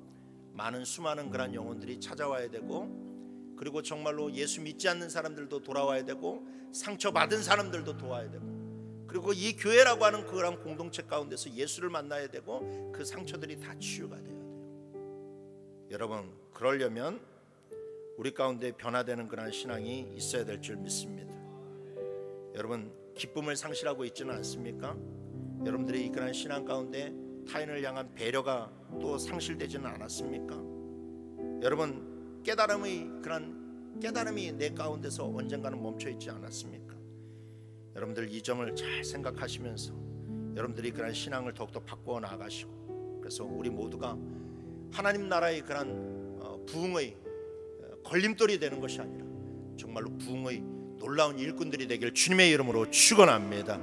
많은 수많은 그런 영혼들이 찾아와야 되고, 그리고 정말로 예수 믿지 않는 사람들도 돌아와야 되고, 상처받은 사람들도 도와야 되고, 그리고 이 교회라고 하는 그런 공동체 가운데서 예수를 만나야 되고 그 상처들이 다 치유가 돼야 돼요. 여러분, 그러려면 우리 가운데 변화되는 그런 신앙이 있어야 될 줄 믿습니다. 여러분, 기쁨을 상실하고 있지는 않습니까? 여러분들의 이 그런 신앙 가운데 타인을 향한 배려가 또 상실되지는 않았습니까? 여러분, 깨달음이 내 가운데서 언젠가는 멈춰 있지 않았습니까? 여러분들 이 점을 잘 생각하시면서 여러분들이 그런 신앙을 더욱더 바꾸어 나가시고, 그래서 우리 모두가 하나님 나라의 그런 부흥의 걸림돌이 되는 것이 아니라 정말로 부흥의 놀라운 일꾼들이 되길 주님의 이름으로 축원합니다.